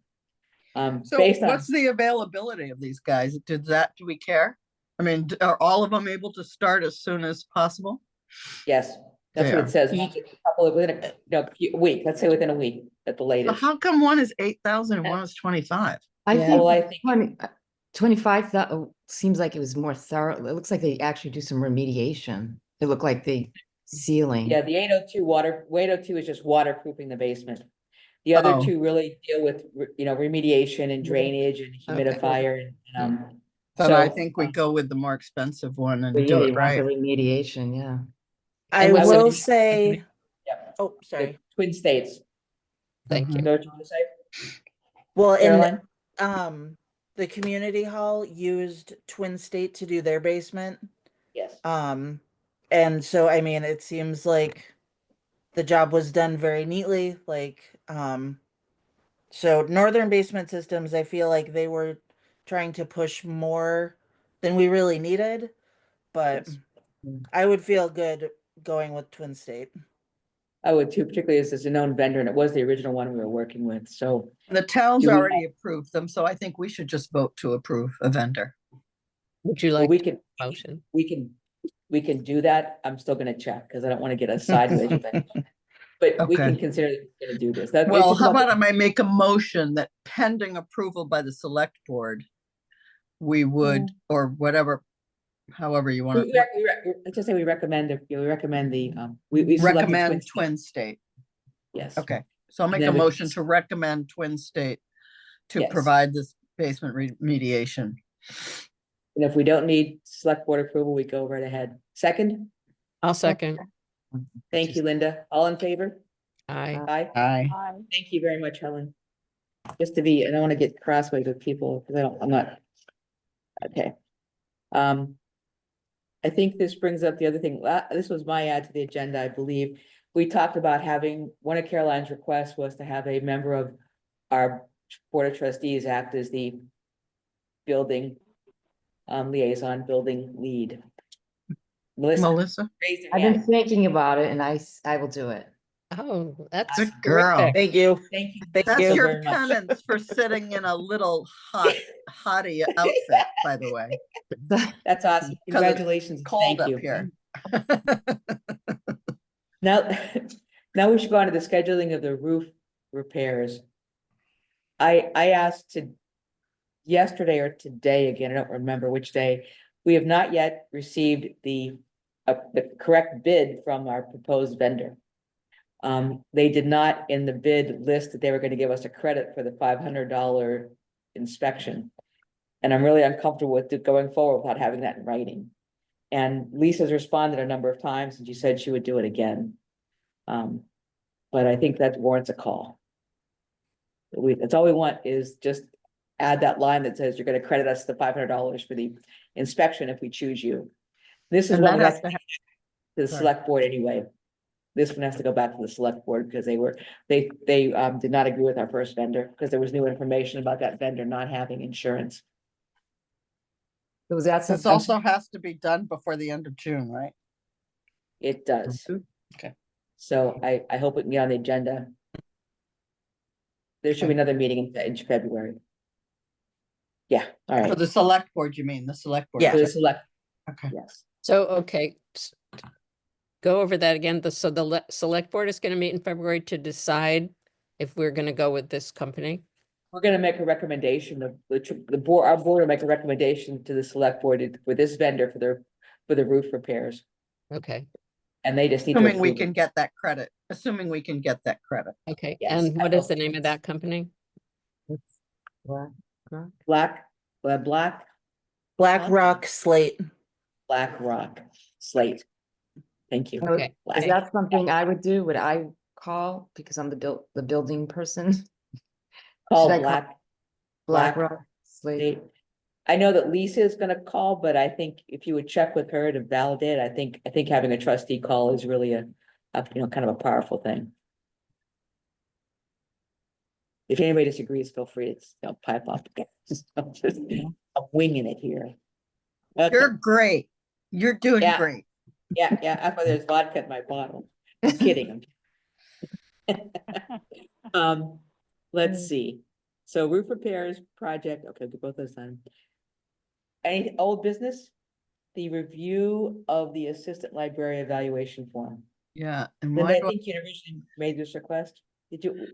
[SPEAKER 6] So
[SPEAKER 2] Based on,
[SPEAKER 6] what's the availability of these guys? Do we care? I mean, are all of them able to start as soon as possible?
[SPEAKER 2] yes, that's
[SPEAKER 6] They
[SPEAKER 2] what
[SPEAKER 6] are.
[SPEAKER 2] it says, within a week, let's say within a week at the
[SPEAKER 6] So
[SPEAKER 2] latest.
[SPEAKER 6] how come one is 8,000 and one is 25?
[SPEAKER 4] I
[SPEAKER 1] Yeah.
[SPEAKER 2] Well, I
[SPEAKER 4] think
[SPEAKER 2] think-
[SPEAKER 4] 25 seems like it was more thorough. It looks like they actually do some remediation. It looked like the ceiling.
[SPEAKER 2] Yeah, the 802 is just waterproofing the basement. The other
[SPEAKER 6] Oh.
[SPEAKER 2] 2 really deal with, remediation and drainage and humidifier and,
[SPEAKER 6] Then I
[SPEAKER 2] so,
[SPEAKER 6] think we go with the more expensive one and
[SPEAKER 4] But yeah,
[SPEAKER 6] do
[SPEAKER 4] you
[SPEAKER 6] it
[SPEAKER 4] want the
[SPEAKER 6] right.
[SPEAKER 4] remediation, yeah.
[SPEAKER 3] I
[SPEAKER 1] And was it-
[SPEAKER 3] will say,
[SPEAKER 2] Yep.
[SPEAKER 3] oh, sorry.
[SPEAKER 2] Twin States.
[SPEAKER 1] Thank
[SPEAKER 6] Mhm.
[SPEAKER 1] you.
[SPEAKER 2] Know what you want to say,
[SPEAKER 3] Well,
[SPEAKER 2] Caroline?
[SPEAKER 3] the community hall used Twin State to do their basement.
[SPEAKER 2] Yes.
[SPEAKER 3] And so, I mean, it seems like the job was done very neatly, so Northern Basement Systems, I feel like they were trying to push more than we really needed, but
[SPEAKER 2] Yes.
[SPEAKER 3] I would feel good going with Twin State.
[SPEAKER 2] I would too, particularly as it's a known vendor, and it was the original one we were working with, so.
[SPEAKER 6] The town's
[SPEAKER 2] Do we
[SPEAKER 6] already approved them, so I think we should just vote to approve a vendor.
[SPEAKER 1] Would you
[SPEAKER 2] Well,
[SPEAKER 1] like
[SPEAKER 2] we
[SPEAKER 1] to
[SPEAKER 2] can,
[SPEAKER 1] motion?
[SPEAKER 2] we can do that. I'm still gonna check, because I don't want to get us sideways with it. But we can
[SPEAKER 6] Okay.
[SPEAKER 2] consider gonna do this. That-
[SPEAKER 6] Well,
[SPEAKER 2] it's
[SPEAKER 6] how
[SPEAKER 2] just
[SPEAKER 6] about I make a motion that pending approval by the select board, we would, or whatever, however you want to
[SPEAKER 2] Let's just say we recommend, we recommend the, we selected
[SPEAKER 6] recommend
[SPEAKER 2] State.
[SPEAKER 6] Twin State.
[SPEAKER 2] Yes.
[SPEAKER 6] Okay, so I'll make
[SPEAKER 2] Then
[SPEAKER 6] a
[SPEAKER 2] we-
[SPEAKER 6] motion to recommend Twin State to
[SPEAKER 2] Yes.
[SPEAKER 6] provide this basement remediation.
[SPEAKER 2] And if we don't need select board approval, we go right ahead. Second,
[SPEAKER 1] I'll second.
[SPEAKER 2] thank you, Linda. All in favor?
[SPEAKER 1] Aye.
[SPEAKER 2] Aye.
[SPEAKER 6] Aye.
[SPEAKER 7] Aye.
[SPEAKER 2] Thank you very much, Helen. just to be, I don't want to get crossways with people, because I'm not. Okay. I think this brings up the other thing, this was my add to the agenda, I believe. We talked about having, one of Caroline's requests was to have a member of our Board of Trustees act as the building liaison, building lead.
[SPEAKER 6] Melissa?
[SPEAKER 2] Raise your
[SPEAKER 4] I've been
[SPEAKER 2] hand.
[SPEAKER 4] thinking about it and I will do it.
[SPEAKER 1] Oh, that's
[SPEAKER 6] Good girl.
[SPEAKER 1] terrific.
[SPEAKER 3] Thank you.
[SPEAKER 2] Thank you.
[SPEAKER 3] Thank
[SPEAKER 6] That's
[SPEAKER 3] you
[SPEAKER 6] your
[SPEAKER 2] very much.
[SPEAKER 6] penance for sitting in a little hottie outfit, by the way.
[SPEAKER 2] That's awesome.
[SPEAKER 6] 'Cause it's
[SPEAKER 2] Congratulations.
[SPEAKER 6] Cold
[SPEAKER 2] Thank
[SPEAKER 6] up
[SPEAKER 2] you.
[SPEAKER 6] here.
[SPEAKER 2] Now, now we should go on to the scheduling of the roof repairs. I asked to yesterday or today, again, I don't remember which day. We have not yet received the correct bid from our proposed vendor. They did not in the bid list that they were going to give us a credit for the $500 inspection. And I'm really uncomfortable with going forward without having that in writing. And Lisa's responded a number of times and she said she would do it again. But I think that warrants a call. That's all we want is just add that line that says you're going to credit us the $500 for the inspection if we choose you. This is
[SPEAKER 6] And
[SPEAKER 2] what
[SPEAKER 6] that
[SPEAKER 2] we have
[SPEAKER 6] has
[SPEAKER 2] to
[SPEAKER 6] to
[SPEAKER 2] to the
[SPEAKER 6] sorry.
[SPEAKER 2] select board anyway. This one has to go back to the select board because they did not agree with our first vendor because there was new information about that vendor not having insurance.
[SPEAKER 4] So was that
[SPEAKER 6] This
[SPEAKER 4] something?
[SPEAKER 6] also has to be done before the end of June, right?
[SPEAKER 2] It does.
[SPEAKER 6] Okay.
[SPEAKER 2] So I hope it can get on the agenda. There should be
[SPEAKER 6] Okay.
[SPEAKER 2] another meeting in February. Yeah, all
[SPEAKER 6] For
[SPEAKER 2] right.
[SPEAKER 6] the select board, you mean, the select board?
[SPEAKER 3] Yeah.
[SPEAKER 2] For the select,
[SPEAKER 6] Okay.
[SPEAKER 2] yes.
[SPEAKER 1] So, okay. Go over that again. So the select board is going to meet in February to decide if we're going to go with this company.
[SPEAKER 2] We're gonna make a recommendation of the board, our board will make a recommendation to the select board for this vendor for the roof repairs.
[SPEAKER 1] Okay,
[SPEAKER 2] And they just need to
[SPEAKER 6] Assuming we
[SPEAKER 2] approve
[SPEAKER 6] can
[SPEAKER 2] it.
[SPEAKER 6] get that credit, assuming we can get that credit.
[SPEAKER 1] okay.
[SPEAKER 2] Yes,
[SPEAKER 1] And
[SPEAKER 2] I
[SPEAKER 1] what is
[SPEAKER 2] hope.
[SPEAKER 1] the name of that company?
[SPEAKER 2] Black,
[SPEAKER 3] Black
[SPEAKER 2] Huh?
[SPEAKER 3] Rock Slate.
[SPEAKER 2] Black Rock Slate. Thank you.
[SPEAKER 1] Okay.
[SPEAKER 4] Is
[SPEAKER 2] Black.
[SPEAKER 4] that something I would do? Would I call because I'm the building person?
[SPEAKER 2] Call
[SPEAKER 4] Should I call
[SPEAKER 2] Black
[SPEAKER 4] Black
[SPEAKER 2] Black
[SPEAKER 4] Rock Slate?
[SPEAKER 2] Slate. I know that Lisa is gonna call, but I think if you would check with her to validate, I think having a trustee call is really a kind of a powerful thing. If anybody disagrees, feel free to pipe up. I'm winging it here. Okay.
[SPEAKER 6] You're great. You're doing
[SPEAKER 2] Yeah.
[SPEAKER 6] great.
[SPEAKER 2] Yeah, that's why there's vodka in my bottle. Just kidding. Let's see. So roof repairs project, okay, get both those done. Any old business? The review of the assistant library evaluation form.
[SPEAKER 6] Yeah, and
[SPEAKER 2] Linda,
[SPEAKER 6] why
[SPEAKER 2] I
[SPEAKER 6] do I,
[SPEAKER 2] think you originally made this request.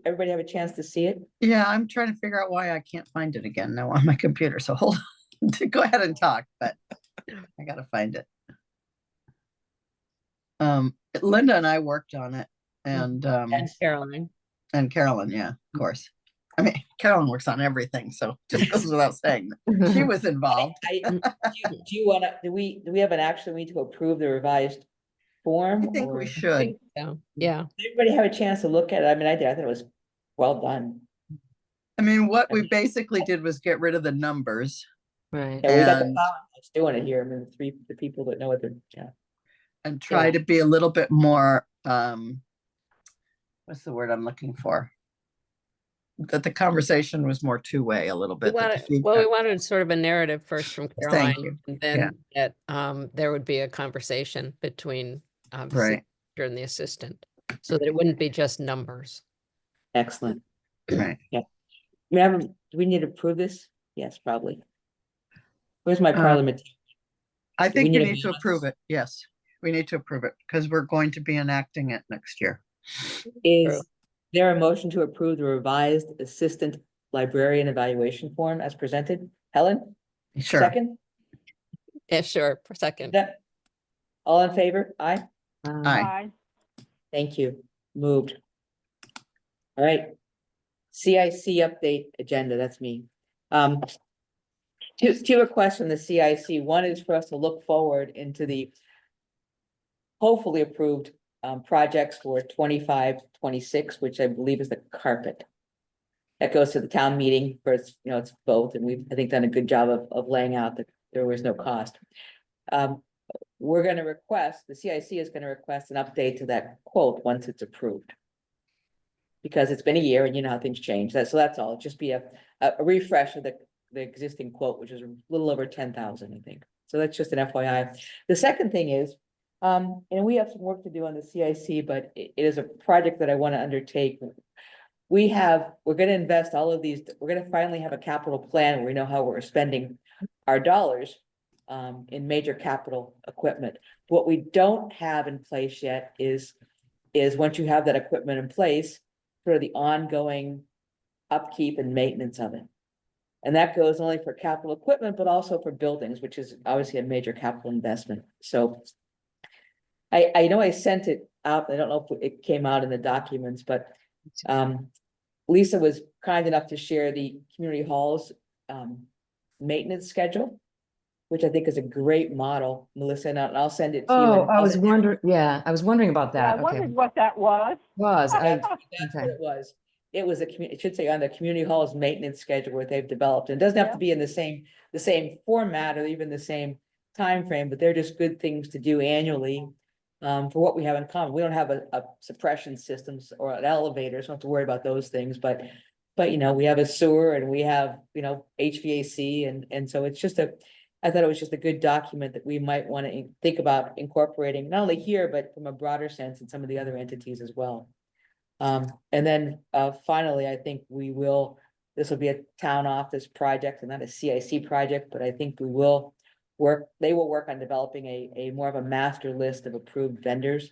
[SPEAKER 2] Everybody have a chance to see it?
[SPEAKER 6] yeah, I'm trying to figure out why I can't find it again now on my computer, so hold on. Go ahead and talk, but I gotta find it. Linda and I worked on it and
[SPEAKER 1] And Caroline.
[SPEAKER 6] Carolyn, yeah, of course. I mean, Carolyn works on everything, so just goes without saying that she was involved.
[SPEAKER 2] Do you wanna, do we have an action, we need to approve the revised form?
[SPEAKER 6] I think we
[SPEAKER 2] or-
[SPEAKER 6] should.
[SPEAKER 1] So, yeah.
[SPEAKER 2] Did everybody have a chance to look at it? I mean, I did, I thought it was well done.
[SPEAKER 6] I mean, what we basically did was get rid of the numbers
[SPEAKER 4] Right.
[SPEAKER 2] Yeah, we got the
[SPEAKER 6] And-
[SPEAKER 2] powerhouse doing it here. I mean, the people that know what they're, yeah.
[SPEAKER 6] and try
[SPEAKER 2] Yeah.
[SPEAKER 6] to be a little bit more, what's the word I'm looking for? That the conversation was more two-way a little
[SPEAKER 1] We
[SPEAKER 6] bit. that the
[SPEAKER 1] well, we
[SPEAKER 6] feedback-
[SPEAKER 1] wanted sort of a narrative first from
[SPEAKER 6] Thank
[SPEAKER 1] Caroline,
[SPEAKER 6] you.
[SPEAKER 1] and
[SPEAKER 6] Yeah.
[SPEAKER 1] then that there would be a conversation between the
[SPEAKER 6] Right,
[SPEAKER 1] supervisor and the assistant, so that it wouldn't be just numbers.
[SPEAKER 2] Excellent.
[SPEAKER 6] right.
[SPEAKER 2] Do we need to approve this? Yes, probably. Where's my
[SPEAKER 6] Um,
[SPEAKER 2] parliament?
[SPEAKER 6] I
[SPEAKER 2] we
[SPEAKER 6] think
[SPEAKER 2] need
[SPEAKER 6] we
[SPEAKER 2] a
[SPEAKER 6] need to
[SPEAKER 2] vote on
[SPEAKER 6] approve
[SPEAKER 2] this?
[SPEAKER 6] it. Yes, we need to approve it because we're going to be enacting it next year.
[SPEAKER 2] Is there a motion to approve the revised assistant librarian evaluation form as presented? Helen,
[SPEAKER 6] Sure.
[SPEAKER 2] second?
[SPEAKER 1] Yeah, sure, for a second.
[SPEAKER 2] Yeah. All in favor? Aye.
[SPEAKER 6] Aye.
[SPEAKER 7] Aye.
[SPEAKER 2] Thank you. Moved. All right. CIC update agenda, that's me. Two requests from the CIC. One is for us to look forward into the hopefully approved projects for 25, 26, which I believe is the carpet. that goes to the town meeting for its, its vote, and we've, I think, done a good job of laying out that there was no cost. We're gonna request, the CIC is gonna request an update to that quote once it's approved. Because it's been a year and you know how things change. So that's all. Just be a refresh of the existing quote, which is a little over 10,000, I think. So that's just an FYI. The second thing is, and we have some work to do on the CIC, but it is a project that I want to undertake. We're gonna invest all of these, we're gonna finally have a capital plan where we know how we're spending our dollars in major capital equipment. What we don't have in place yet is once you have that equipment in place, for the ongoing upkeep and maintenance of it. And that goes only for capital equipment, but also for buildings, which is obviously a major capital investment. So I know I sent it out. I don't know if it came out in the documents, but Lisa was kind enough to share the community halls maintenance schedule, which I think is a great model, Melissa, and I'll send it to you.
[SPEAKER 4] Oh,
[SPEAKER 2] and
[SPEAKER 4] I was wondering, yeah, I was wondering about
[SPEAKER 7] Yeah, I
[SPEAKER 4] that. Okay.
[SPEAKER 7] wondered what that was.
[SPEAKER 4] Was, I,
[SPEAKER 2] That's what
[SPEAKER 4] okay.
[SPEAKER 2] it was. It was it should say on the community halls maintenance schedule what they've developed. And it doesn't have to be in the same format or even the same time frame, but they're just good things to do annually. For what we have in common. We don't have a suppression systems or an elevator, so don't have to worry about those things, but we have a sewer and we have, HVAC and so it's just I thought it was just a good document that we might want to think about incorporating, not only here, but from a broader sense in some of the other entities as well. And then finally, I think this will be a town office project and not a CIC project, but I think they will work on developing a more of a master list of approved vendors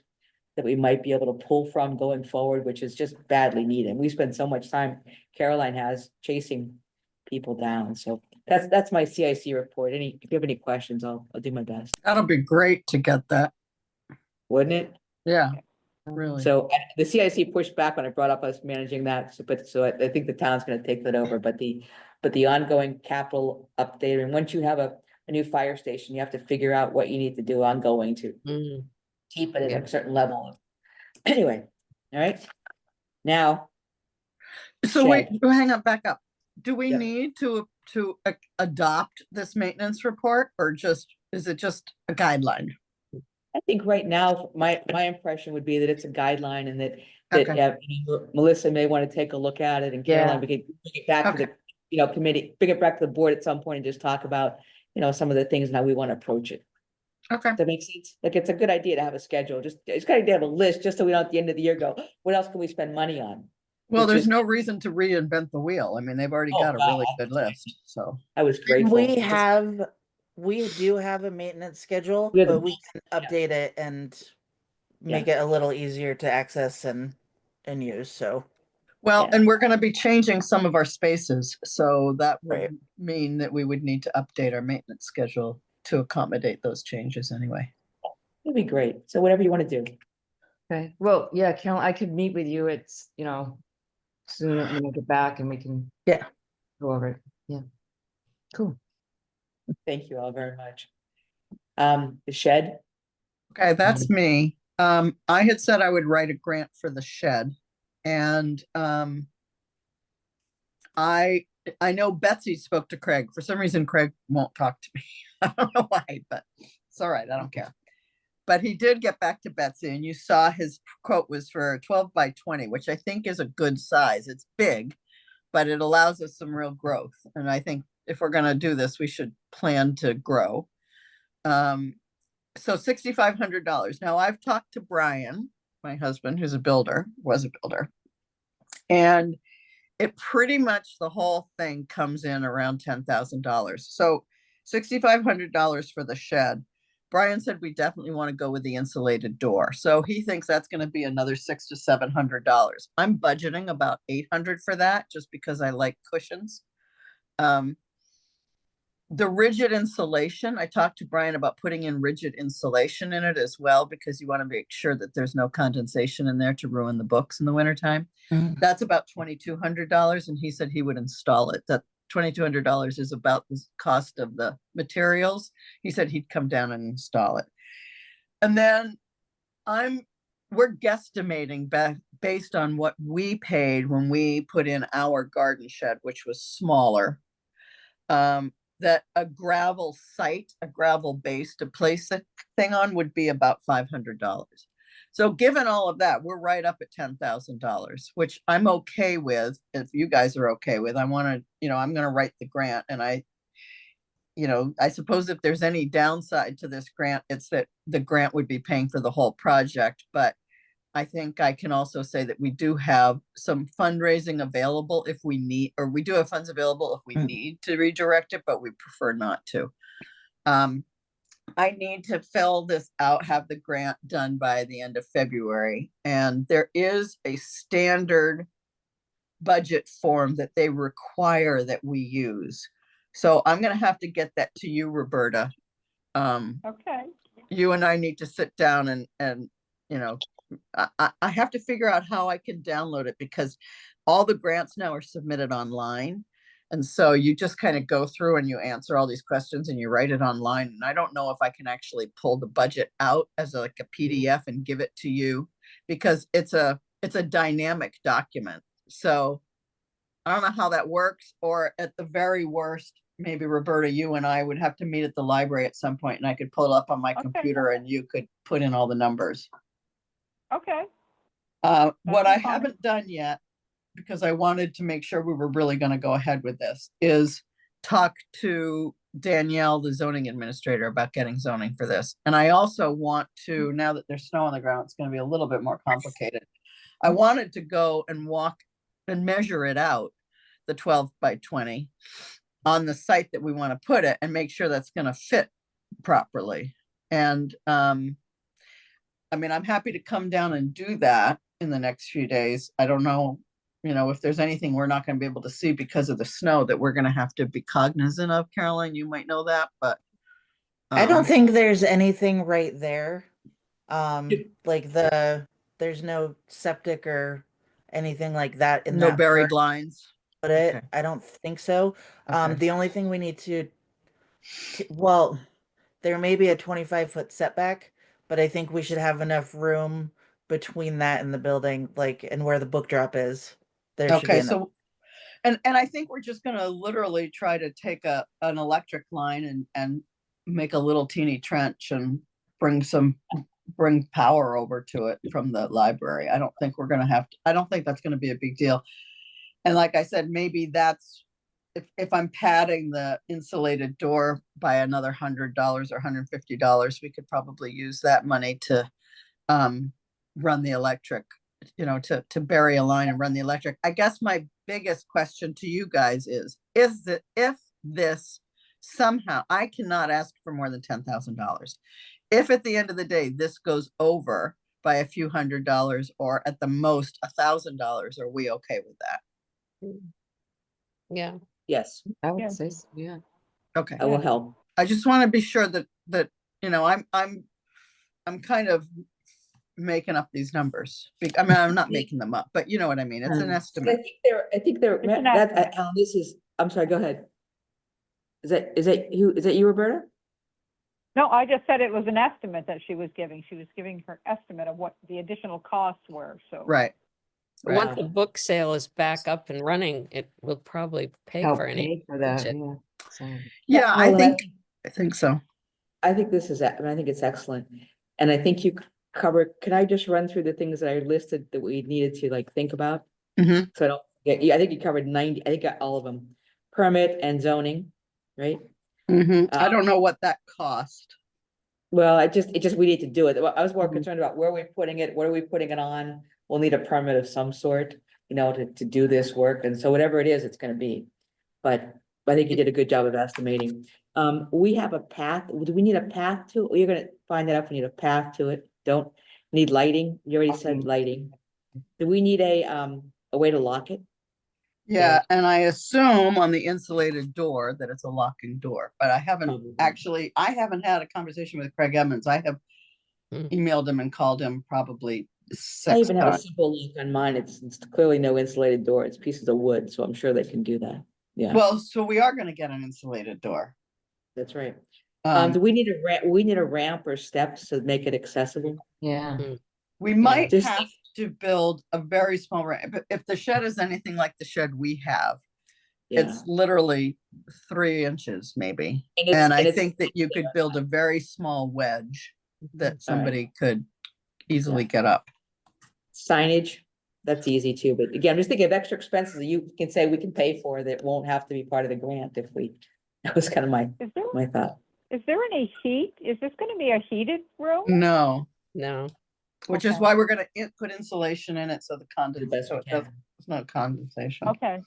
[SPEAKER 2] that we might be able to pull from going forward, which is just badly needed. We spend so much time, Caroline has, chasing people down. So that's my CIC report. If you have any questions, I'll do my best.
[SPEAKER 6] That'll be great to get that.
[SPEAKER 2] Wouldn't it?
[SPEAKER 6] Yeah, really.
[SPEAKER 2] So the CIC pushed back when I brought up us managing that, so I think the town's gonna take that over, but the ongoing capital update, and once you have a new fire station, you have to figure out what you need to do ongoing to keep it at a certain level. Anyway, all right, now.
[SPEAKER 6] So wait, hang on, back up. Do we
[SPEAKER 2] Yeah.
[SPEAKER 6] need to adopt this maintenance report, or is it just a guideline?
[SPEAKER 2] I think right now, my impression would be that it's a guideline and that
[SPEAKER 6] Okay.
[SPEAKER 2] Melissa may want to take a look at it, and Caroline, we could bring it back to the committee, bring it back to the board at some point and just talk about, some of the things and how we want to approach it.
[SPEAKER 6] Okay.
[SPEAKER 2] That makes sense. Like, it's a good idea to have a schedule. It's a good idea to have a list, just so we don't at the end of the year go, what else can we spend money on?
[SPEAKER 6] Well,
[SPEAKER 2] Which
[SPEAKER 6] there's
[SPEAKER 2] is-
[SPEAKER 6] no reason to reinvent the wheel. I mean, they've already
[SPEAKER 2] Oh,
[SPEAKER 6] got a really
[SPEAKER 2] God.
[SPEAKER 6] good list, so.
[SPEAKER 2] I was grateful.
[SPEAKER 3] We do have a maintenance schedule,
[SPEAKER 2] We have the-
[SPEAKER 3] but we can update it and make it a little easier to access and use, so.
[SPEAKER 6] Well,
[SPEAKER 2] Yeah.
[SPEAKER 6] and we're gonna be changing some of our spaces, so that would
[SPEAKER 3] Right.
[SPEAKER 6] mean that we would need to update our maintenance schedule to accommodate those changes anyway.
[SPEAKER 2] It'd be great. So whatever you want to do.
[SPEAKER 4] Okay, well, yeah, Carol, I could meet with you. It's, soon when I get back and we can.
[SPEAKER 3] Yeah.
[SPEAKER 4] Go over it. Yeah. Cool.
[SPEAKER 2] Thank you all very much. The shed.
[SPEAKER 6] Okay, that's me. I had said I would write a grant for the shed. And I know Betsy spoke to Craig. For some reason, Craig won't talk to me. I don't know why, but it's all right. I don't care. But he did get back to Betsy, and you saw his quote was for 12 by 20, which I think is a good size. It's big, but it allows us some real growth. And I think if we're going to do this, we should plan to grow. So $6,500. Now I've talked to Brian, my husband, who's a builder, was a builder, and it pretty much the whole thing comes in around $10,000. So $6,500 for the shed. Brian said we definitely want to go with the insulated door. So he thinks that's going to be another $600 to $700. I'm budgeting about $800 for that just because I like cushions. The rigid insulation, I talked to Brian about putting in rigid insulation in it as well, because you want to make sure that there's no condensation in there to ruin the books in the wintertime. That's about $2,200, and he said he would install it. That $2,200 is about the cost of the materials. He said he'd come down and install it. And then I'm we're guesstimating based on what we paid when we put in our garden shed, which was smaller. That a gravel site, a gravel base to place the thing on would be about $500. So given all of that, we're right up at $10,000, which I'm okay with. If you guys are okay with, I want to, I'm going to write the grant, and I suppose if there's any downside to this grant, it's that the grant would be paying for the whole project. But I think I can also say that we do have some fundraising available if we need, or we do have funds available if we need to redirect it, but we prefer not to. I need to fill this out, have the grant done by the end of February. And there is a standard budget form that they require that we use. So I'm going to have to get that to you, Roberta.
[SPEAKER 7] Okay.
[SPEAKER 6] You and I need to sit down and I have to figure out how I can download it, because all the grants now are submitted online. And so you just kind of go through and you answer all these questions and you write it online. And I don't know if I can actually pull the budget out as like a PDF and give it to you, because it's a dynamic document. So I don't know how that works, or at the very worst, maybe Roberta, you and I would have to meet at the library at some point and I could pull it up on my computer and you could put in all the numbers.
[SPEAKER 7] Okay.
[SPEAKER 6] What I
[SPEAKER 7] fine.
[SPEAKER 6] haven't done yet, because I wanted to make sure we were really going to go ahead with this, is talk to Danielle, the zoning administrator, about getting zoning for this. And I also want to, now that there's snow on the ground, it's going to be a little bit more complicated. I wanted to go and walk and measure it out, the 12 by 20 on the site that we want to put it, and make sure that's going to fit properly. And I mean, I'm happy to come down and do that in the next few days. I don't know, if there's anything we're not going to be able to see because of the snow that we're going to have to be cognizant of. Caroline, you might know that, but
[SPEAKER 3] I don't think there's anything right there. Like there's no septic or anything like that in
[SPEAKER 6] no
[SPEAKER 3] that
[SPEAKER 6] buried
[SPEAKER 3] part
[SPEAKER 6] lines.
[SPEAKER 3] of it.
[SPEAKER 6] Okay.
[SPEAKER 3] I don't think so.
[SPEAKER 6] Okay.
[SPEAKER 3] The only thing we need to, well, there may be a 25-foot setback, but I think we should have enough room between that and the building, like, and where the book drop is. There should be
[SPEAKER 6] Okay,
[SPEAKER 3] enough.
[SPEAKER 6] so and I think we're just gonna literally try to take an electric line and make a little teeny trench and bring power over to it from the library. I don't think we're gonna have to, I don't think that's gonna be a big deal. And like I said, maybe that's if I'm padding the insulated door by another $100 or $150, we could probably use that money to run the electric, to bury a line and run the electric. I guess my biggest question to you guys is that if this somehow, I cannot ask for more than $10,000. If at the end of the day, this goes over by a few $100 or at the most $1,000, are we okay with that?
[SPEAKER 1] Yeah.
[SPEAKER 2] Yes,
[SPEAKER 4] I would
[SPEAKER 7] Yeah.
[SPEAKER 4] say so, yeah.
[SPEAKER 6] Okay.
[SPEAKER 2] I will help.
[SPEAKER 6] I just want to be sure that I'm kind of making up these numbers. I mean, I'm not making them up, but you know what I mean? It's an
[SPEAKER 2] I
[SPEAKER 6] estimate.
[SPEAKER 2] think they're,
[SPEAKER 7] It's an
[SPEAKER 2] that,
[SPEAKER 7] estimate.
[SPEAKER 2] Alan, this is, I'm sorry, go ahead. Is that you, Roberta?
[SPEAKER 7] No, I just said it was an estimate that she was giving. She was giving her estimate of what the additional costs were, so.
[SPEAKER 6] Right.
[SPEAKER 1] Once the book sale is back up and running, it will probably pay
[SPEAKER 4] Help
[SPEAKER 1] for any.
[SPEAKER 4] pay for that,
[SPEAKER 1] budget.
[SPEAKER 4] yeah. So,
[SPEAKER 6] Yeah, I
[SPEAKER 2] Well,
[SPEAKER 6] think so.
[SPEAKER 2] I think this is, I mean, I think it's excellent. And I think you covered, can I just run through the things that I listed that we needed to like think about?
[SPEAKER 6] Mhm.
[SPEAKER 2] So I don't, yeah, I think you covered 90, I think all of them. Permit and zoning, right?
[SPEAKER 6] I don't know what that cost.
[SPEAKER 2] Well, we need to do it. Well, I was more
[SPEAKER 6] Mhm.
[SPEAKER 2] concerned about where we're putting it, what are we putting it on? We'll need a permit of some sort, to do this work. And so whatever it is, it's gonna be. But I think you did a good job of estimating. We have a path. Do we need a path to, you're gonna find that out if we need a path to it. Don't need lighting. You already said lighting. Do we need a way to lock it?
[SPEAKER 6] Yeah, and I assume on the insulated door that it's a locking door, but I haven't I haven't had a conversation with Craig Emmons. I have
[SPEAKER 1] Hmm.
[SPEAKER 6] emailed him and called him probably
[SPEAKER 2] I
[SPEAKER 6] 6
[SPEAKER 2] even have a
[SPEAKER 6] times.
[SPEAKER 2] simple lock on mine. It's clearly no insulated door. It's pieces of wood, so I'm sure they can do that. Yeah,
[SPEAKER 6] Well, so we are gonna get an insulated door.
[SPEAKER 2] that's right.
[SPEAKER 6] Um,
[SPEAKER 2] Do we need a ramp or steps to make it accessible?
[SPEAKER 4] yeah.
[SPEAKER 1] Mm.
[SPEAKER 6] We might
[SPEAKER 2] Just
[SPEAKER 6] have to build a very small ramp. If the shed is anything like the shed we have,
[SPEAKER 2] Yeah.
[SPEAKER 6] it's literally 3 inches maybe.
[SPEAKER 2] And it's-
[SPEAKER 6] And I
[SPEAKER 2] and it's-
[SPEAKER 6] think that you could build a very small wedge that somebody could easily get up.
[SPEAKER 2] Signage, that's easy too, but again, I'm just thinking of extra expenses that you can say we can pay for that won't have to be part of the grant if we, that was kind of my thought.
[SPEAKER 7] Is there any heat? Is this gonna be a heated room?
[SPEAKER 6] No,
[SPEAKER 1] No.
[SPEAKER 6] which is
[SPEAKER 7] Okay.
[SPEAKER 6] why we're gonna put insulation in it so the
[SPEAKER 2] The
[SPEAKER 6] condensation,
[SPEAKER 2] best
[SPEAKER 6] so
[SPEAKER 2] we
[SPEAKER 6] it doesn't,
[SPEAKER 2] can.
[SPEAKER 6] it's not condensation.
[SPEAKER 7] Okay,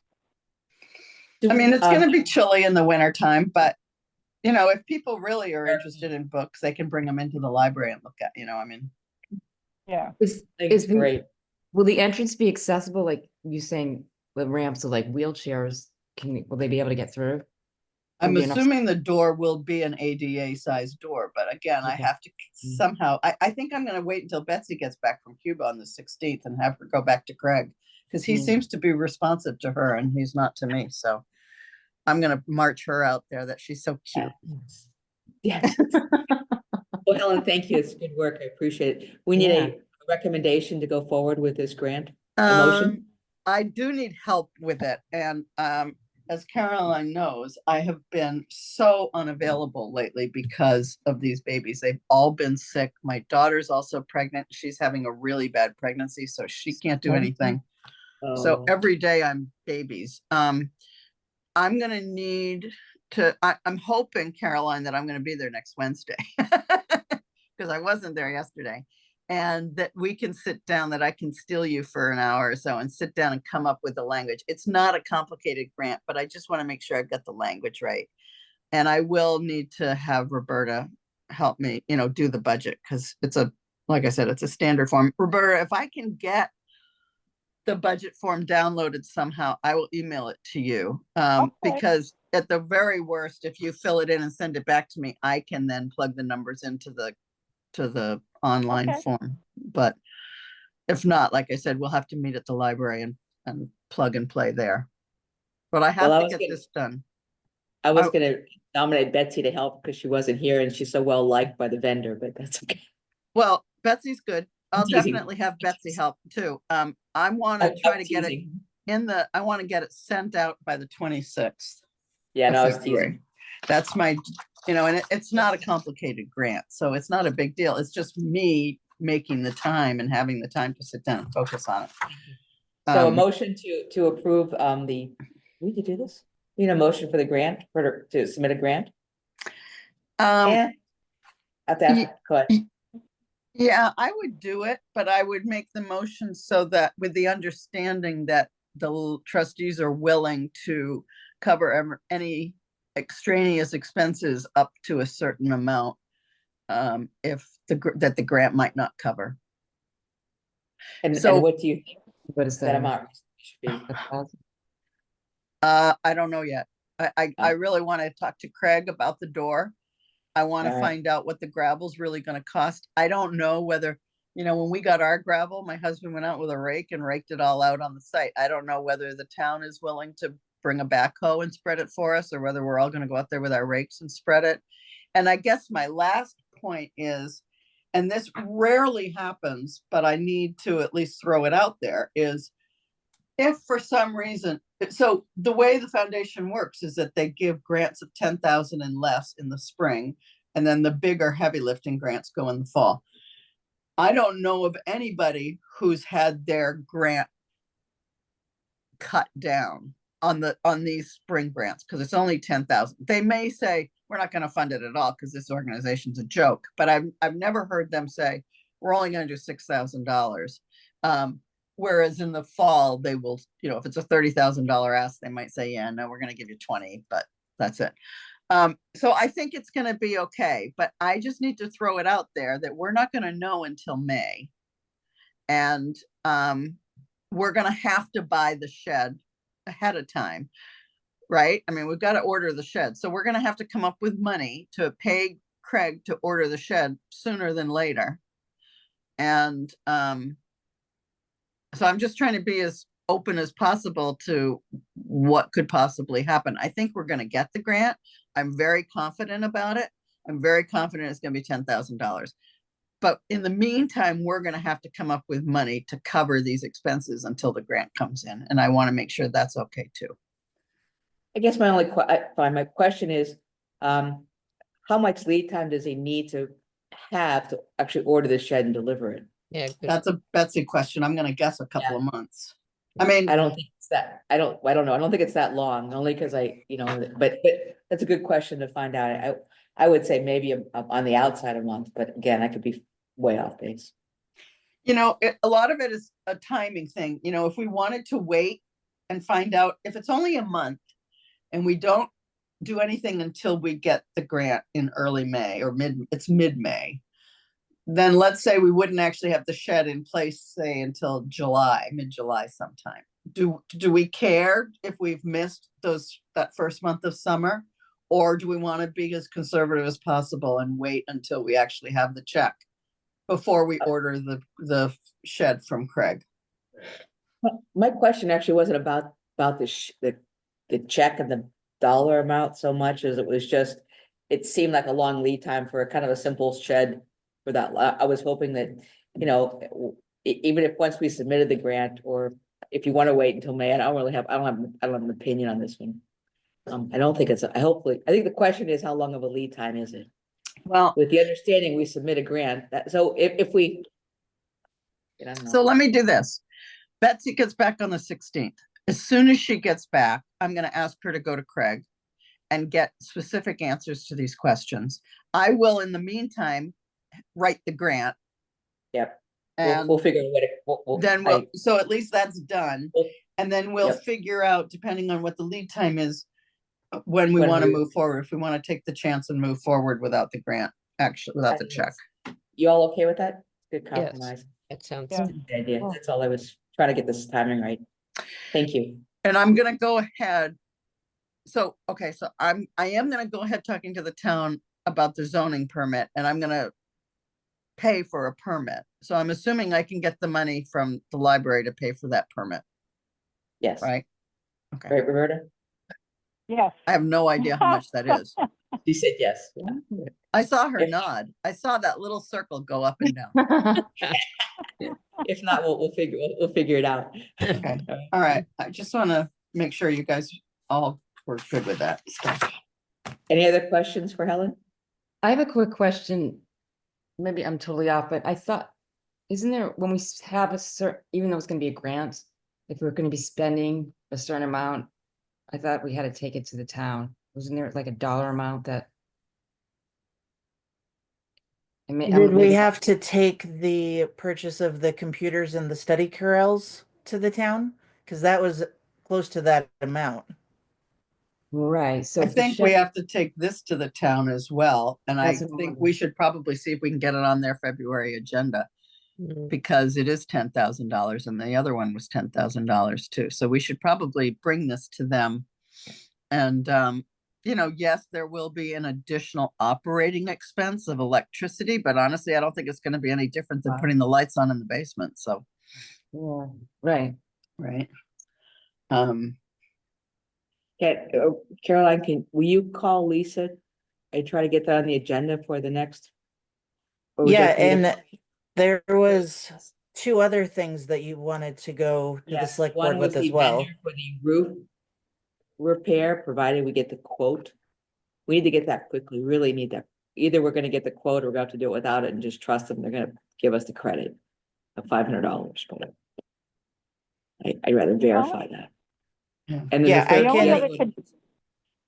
[SPEAKER 6] I mean, it's gonna be chilly in the winter time, but you know, if people really are interested in books, they can bring them into the library and look at, you know, I mean.
[SPEAKER 7] yeah.
[SPEAKER 4] Is
[SPEAKER 2] It's
[SPEAKER 4] the-
[SPEAKER 2] great.
[SPEAKER 4] Will the entrance be accessible, like you saying, the ramps, so like wheelchairs, will they be able to get through?
[SPEAKER 6] I'm
[SPEAKER 4] Will be enough-
[SPEAKER 6] assuming the door will be an ADA sized door, but again, I
[SPEAKER 4] Okay.
[SPEAKER 6] have to somehow, I think I'm gonna wait until Betsy gets back from Cuba on the 16th and have her go back to Craig. Cause he
[SPEAKER 4] Mm.
[SPEAKER 6] seems to be responsive to her and he's not to me, so I'm gonna march her out there that she's so cute.
[SPEAKER 2] Yeah. Well, Helen, thank you. It's good work. I appreciate it. We need
[SPEAKER 4] Yeah.
[SPEAKER 2] a recommendation to go forward with this grant. A motion?
[SPEAKER 6] I do need help with it, and as Caroline knows, I have been so unavailable lately because of these babies. They've all been sick. My daughter's also pregnant. She's having a really bad pregnancy, so she can't do anything. So
[SPEAKER 2] Oh,
[SPEAKER 6] every day I'm babies. I'm gonna need to, I'm hoping, Caroline, that I'm gonna be there next Wednesday. Because I wasn't there yesterday. And that we can sit down, that I can steal you for an hour or so and sit down and come up with the language. It's not a complicated grant, but I just want to make sure I've got the language right. And I will need to have Roberta help me, you know, do the budget, because it's a, like I said, it's a standard form. Roberta, if I can get the budget form downloaded somehow, I will email it to you.
[SPEAKER 7] Okay.
[SPEAKER 6] Because at the very worst, if you fill it in and send it back to me, I can then plug the numbers into the online
[SPEAKER 7] Okay.
[SPEAKER 6] form. But if not, like I said, we'll have to meet at the library and plug and play there. But I have
[SPEAKER 2] Well, I
[SPEAKER 6] to
[SPEAKER 2] was
[SPEAKER 6] get
[SPEAKER 2] gonna-
[SPEAKER 6] this done.
[SPEAKER 2] I was
[SPEAKER 6] Oh.
[SPEAKER 2] gonna nominate Betsy to help because she wasn't here and she's so well liked by the vendor, but that's okay.
[SPEAKER 6] Well, Betsy's good. I'll
[SPEAKER 2] It's easy.
[SPEAKER 6] definitely have Betsy help too. I want
[SPEAKER 2] I
[SPEAKER 6] to try to
[SPEAKER 2] was
[SPEAKER 6] get it
[SPEAKER 2] teasing.
[SPEAKER 6] I want to get it sent out by the 26th.
[SPEAKER 2] Yeah,
[SPEAKER 6] of
[SPEAKER 2] no, I was
[SPEAKER 6] February.
[SPEAKER 2] teasing.
[SPEAKER 6] That's my, you know, and it's not a complicated grant, so it's not a big deal. It's just me making the time and having the time to sit down and focus on it.
[SPEAKER 2] So a
[SPEAKER 6] Um,
[SPEAKER 2] motion to approve, we need to do this? We need a motion for the grant, to submit a grant? Yeah. Have to ask, go ahead.
[SPEAKER 6] Yeah, I would do it, but I would make the motion so that with the understanding that the trustees are willing to cover any extraneous expenses up to a certain amount. If that the grant might not cover.
[SPEAKER 2] And
[SPEAKER 6] So-
[SPEAKER 2] what do you think
[SPEAKER 4] What is
[SPEAKER 2] that
[SPEAKER 4] that?
[SPEAKER 2] amount should be?
[SPEAKER 4] 1,000?
[SPEAKER 6] I don't know yet. I really want to talk to Craig about the door. I want to
[SPEAKER 2] Alright.
[SPEAKER 6] find out what the gravel's really going to cost. I don't know whether, you know, when we got our gravel, my husband went out with a rake and raked it all out on the site. I don't know whether the town is willing to bring a backhoe and spread it for us, or whether we're all going to go out there with our rakes and spread it. And I guess my last point is, and this rarely happens, but I need to at least throw it out there, is if for some reason, so the way the foundation works is that they give grants of 10,000 and less in the spring, and then the bigger heavy lifting grants go in the fall. I don't know of anybody who's had their grant cut down on these spring grants, because it's only 10,000. They may say, we're not going to fund it at all because this organization's a joke, but I've never heard them say, we're only going to do $6,000. Whereas in the fall, they will, you know, if it's a $30,000 ask, they might say, yeah, no, we're going to give you 20, but that's it. So I think it's going to be okay, but I just need to throw it out there that we're not going to know until May. And we're going to have to buy the shed ahead of time, right? I mean, we've got to order the shed. So we're going to have to come up with money to pay Craig to order the shed sooner than later. And so I'm just trying to be as open as possible to what could possibly happen. I think we're going to get the grant. I'm very confident about it. I'm very confident it's going to be $10,000. But in the meantime, we're gonna have to come up with money to cover these expenses until the grant comes in, and I want to make sure that's okay too.
[SPEAKER 2] I guess my only fine, my question is, how much lead time does he need to have to actually order the shed and deliver it?
[SPEAKER 1] Yeah, good.
[SPEAKER 6] That's a Betsy question. I'm gonna guess a couple of months. I mean,
[SPEAKER 2] I don't think it's that, I don't know. I don't think it's that long, only because but that's a good question to find out. I would say maybe on the outside a month, but again, I could be way off base.
[SPEAKER 6] a lot of it is a timing thing. If we wanted to wait and find out if it's only a month and we don't do anything until we get the grant in early May or mid-May, then let's say we wouldn't actually have the shed in place, say, until mid-July sometime. Do we care if we've missed that first month of summer? Or do we want to be as conservative as possible and wait until we actually have the check before we order the shed from Craig?
[SPEAKER 2] My question actually wasn't about the check and the dollar amount so much as it was just, it seemed like a long lead time for a kind of a simple shed for that. I was hoping that, even if once we submitted the grant, or if you want to wait until May, I don't have an opinion on this one. I don't think it's, I think the question is, how long of a lead time is it?
[SPEAKER 6] Well,
[SPEAKER 2] With the understanding we submit a grant, so if we. I don't know.
[SPEAKER 6] so let me do this. Betsy gets back on the 16th. As soon as she gets back, I'm going to ask her to go to Craig and get specific answers to these questions. I will, in the meantime, write the grant.
[SPEAKER 2] Yep.
[SPEAKER 6] And
[SPEAKER 2] We'll figure out what
[SPEAKER 6] so at least that's done.
[SPEAKER 2] We'll-
[SPEAKER 6] And then we'll
[SPEAKER 2] Yep.
[SPEAKER 6] figure out, depending on what the lead time is, when we
[SPEAKER 2] When
[SPEAKER 6] want to
[SPEAKER 2] we-
[SPEAKER 6] move forward, if we want to take the chance and move forward without the grant, actually, without the check.
[SPEAKER 2] You all okay with that? Good
[SPEAKER 1] Yes.
[SPEAKER 2] compromise.
[SPEAKER 1] That sounds,
[SPEAKER 7] Yeah.
[SPEAKER 2] Good idea. That's all I was trying to get this timing right. Thank you.
[SPEAKER 6] And I'm gonna go ahead. So, okay, so I am gonna go ahead talking to the town about the zoning permit, and I'm gonna pay for a permit. So I'm assuming I can get the money from the library to pay for that permit,
[SPEAKER 2] Yes.
[SPEAKER 6] right? Okay,
[SPEAKER 2] Right, Roberta?
[SPEAKER 7] Yes.
[SPEAKER 6] I have no idea how much that is.
[SPEAKER 2] She said yes.
[SPEAKER 6] I saw her
[SPEAKER 2] If-
[SPEAKER 6] nod. I saw that little circle go up and down.
[SPEAKER 2] If not, we'll figure it out.
[SPEAKER 6] Okay, all right. I just wanna make sure you guys all were good with that stuff.
[SPEAKER 2] Any other questions for Helen?
[SPEAKER 4] I have a quick question. Maybe I'm totally off, but I thought, isn't there, when we have even though it's gonna be a grant, if we're gonna be spending a certain amount, I thought we had to take it to the town. Wasn't there like a dollar amount that?
[SPEAKER 3] Did we have to take the purchase of the computers and the study corrals to the town? Because that was close to that amount.
[SPEAKER 4] Right, so.
[SPEAKER 6] I
[SPEAKER 4] if the
[SPEAKER 6] think we
[SPEAKER 4] shed-
[SPEAKER 6] have to take this to the town as well, and I
[SPEAKER 4] That's what I'm
[SPEAKER 6] think
[SPEAKER 4] wondering.
[SPEAKER 6] we should probably see if we can get it on their February agenda.
[SPEAKER 1] mm,
[SPEAKER 6] Because it is $10,000 and the other one was $10,000 too. So we should probably bring this to them. And, yes, there will be an additional operating expense of electricity, but honestly, I don't think it's going to be any different than
[SPEAKER 4] Wow.
[SPEAKER 6] putting the lights on in the basement. So,
[SPEAKER 4] Yeah, right.
[SPEAKER 6] right.
[SPEAKER 2] Caroline, will you call Lisa and try to get that on the agenda for the next? or would you
[SPEAKER 3] Yeah,
[SPEAKER 2] like me to-
[SPEAKER 3] and there was 2 other things that you wanted to go to the
[SPEAKER 2] Yes,
[SPEAKER 3] select
[SPEAKER 2] one
[SPEAKER 3] board
[SPEAKER 2] was
[SPEAKER 3] with
[SPEAKER 2] the
[SPEAKER 3] as well.
[SPEAKER 2] vendor for the roof repair, provided we get the quote. We need to get that quickly, really need that. Either we're gonna get the quote or we're going to have to do it without it and just trust them. They're gonna give us the credit of $500, but I'd rather verify that.
[SPEAKER 6] Yeah.
[SPEAKER 2] And then
[SPEAKER 3] Yeah,
[SPEAKER 2] the third.
[SPEAKER 3] I
[SPEAKER 7] The only
[SPEAKER 3] can-
[SPEAKER 7] other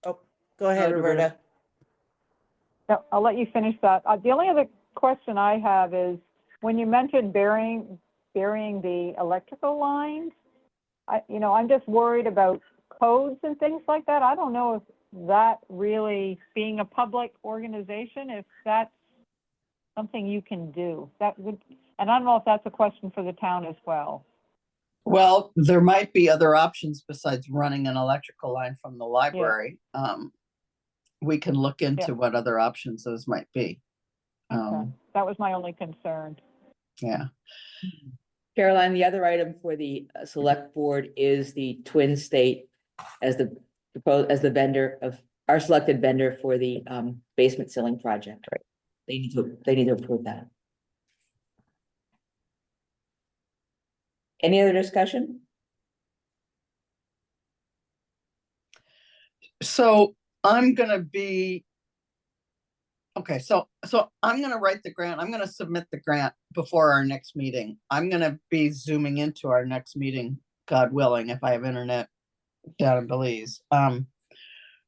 [SPEAKER 3] Oh, go ahead,
[SPEAKER 2] Oh, Roberta.
[SPEAKER 3] Roberta.
[SPEAKER 7] No, I'll let you finish that. The only other question I have is, when you mentioned burying the electrical lines, I'm just worried about codes and things like that. I don't know if that really, being a public organization, if that's something you can do. And I don't know if that's a question for the town as well.
[SPEAKER 6] Well, there might be other options besides running an electrical line from the library. We can look into
[SPEAKER 7] Yeah.
[SPEAKER 6] what other options those might be.
[SPEAKER 7] Okay. That was my only concern.
[SPEAKER 6] Yeah.
[SPEAKER 2] Caroline, the other item for the select board is the Twin State as the vendor of our selected vendor for the basement ceiling project. Right. They need to approve that. Any other discussion?
[SPEAKER 6] So I'm gonna be. Okay, so I'm gonna write the grant. I'm gonna submit the grant before our next meeting. I'm gonna be zooming into our next meeting, God willing, if I have internet down in Belize.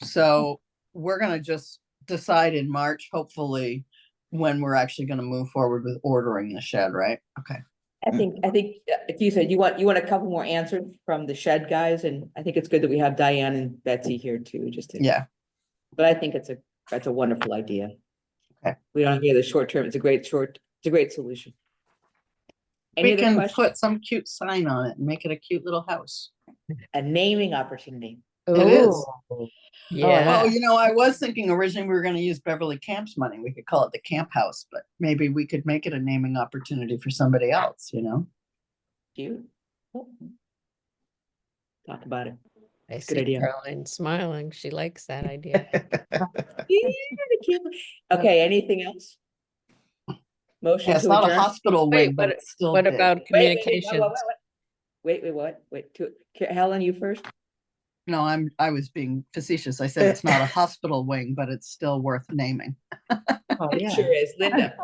[SPEAKER 6] So we're gonna just decide in March, hopefully, when we're actually gonna move forward with ordering the shed, right? Okay.
[SPEAKER 2] I think, like you said, you want a couple more answers from the shed guys, and I think it's good that we have Diane and Betsy here too, just to.
[SPEAKER 6] Yeah,
[SPEAKER 2] But I think that's a wonderful idea.
[SPEAKER 6] Okay.
[SPEAKER 2] We don't have to the short term, it's a great solution. Any
[SPEAKER 6] we
[SPEAKER 2] other
[SPEAKER 6] can
[SPEAKER 2] questions?
[SPEAKER 6] put some cute sign on it and make it a cute little house.
[SPEAKER 2] A naming opportunity.
[SPEAKER 6] It is.
[SPEAKER 4] Oh,
[SPEAKER 1] Yeah.
[SPEAKER 6] Well, you know, I was thinking originally we were gonna use Beverly Camp's money. We could call it the Camp House, but maybe we could make it a naming opportunity for somebody else, you know?
[SPEAKER 2] Cute. Talk about it.
[SPEAKER 1] I
[SPEAKER 2] Good
[SPEAKER 1] see
[SPEAKER 2] idea.
[SPEAKER 1] Caroline smiling. She likes that idea.
[SPEAKER 2] Okay, anything else? Motion
[SPEAKER 6] Yeah, it's
[SPEAKER 2] to
[SPEAKER 6] not a
[SPEAKER 2] adjourn?
[SPEAKER 6] hospital
[SPEAKER 1] Wait,
[SPEAKER 6] wing, but
[SPEAKER 1] what-
[SPEAKER 6] it's still
[SPEAKER 1] What
[SPEAKER 6] big.
[SPEAKER 1] about communications?
[SPEAKER 2] Wait, Helen, you first?
[SPEAKER 6] No, I was being facetious. I said it's not a hospital wing, but it's still worth naming.
[SPEAKER 4] oh,
[SPEAKER 2] It
[SPEAKER 4] yeah.
[SPEAKER 2] sure is. Linda.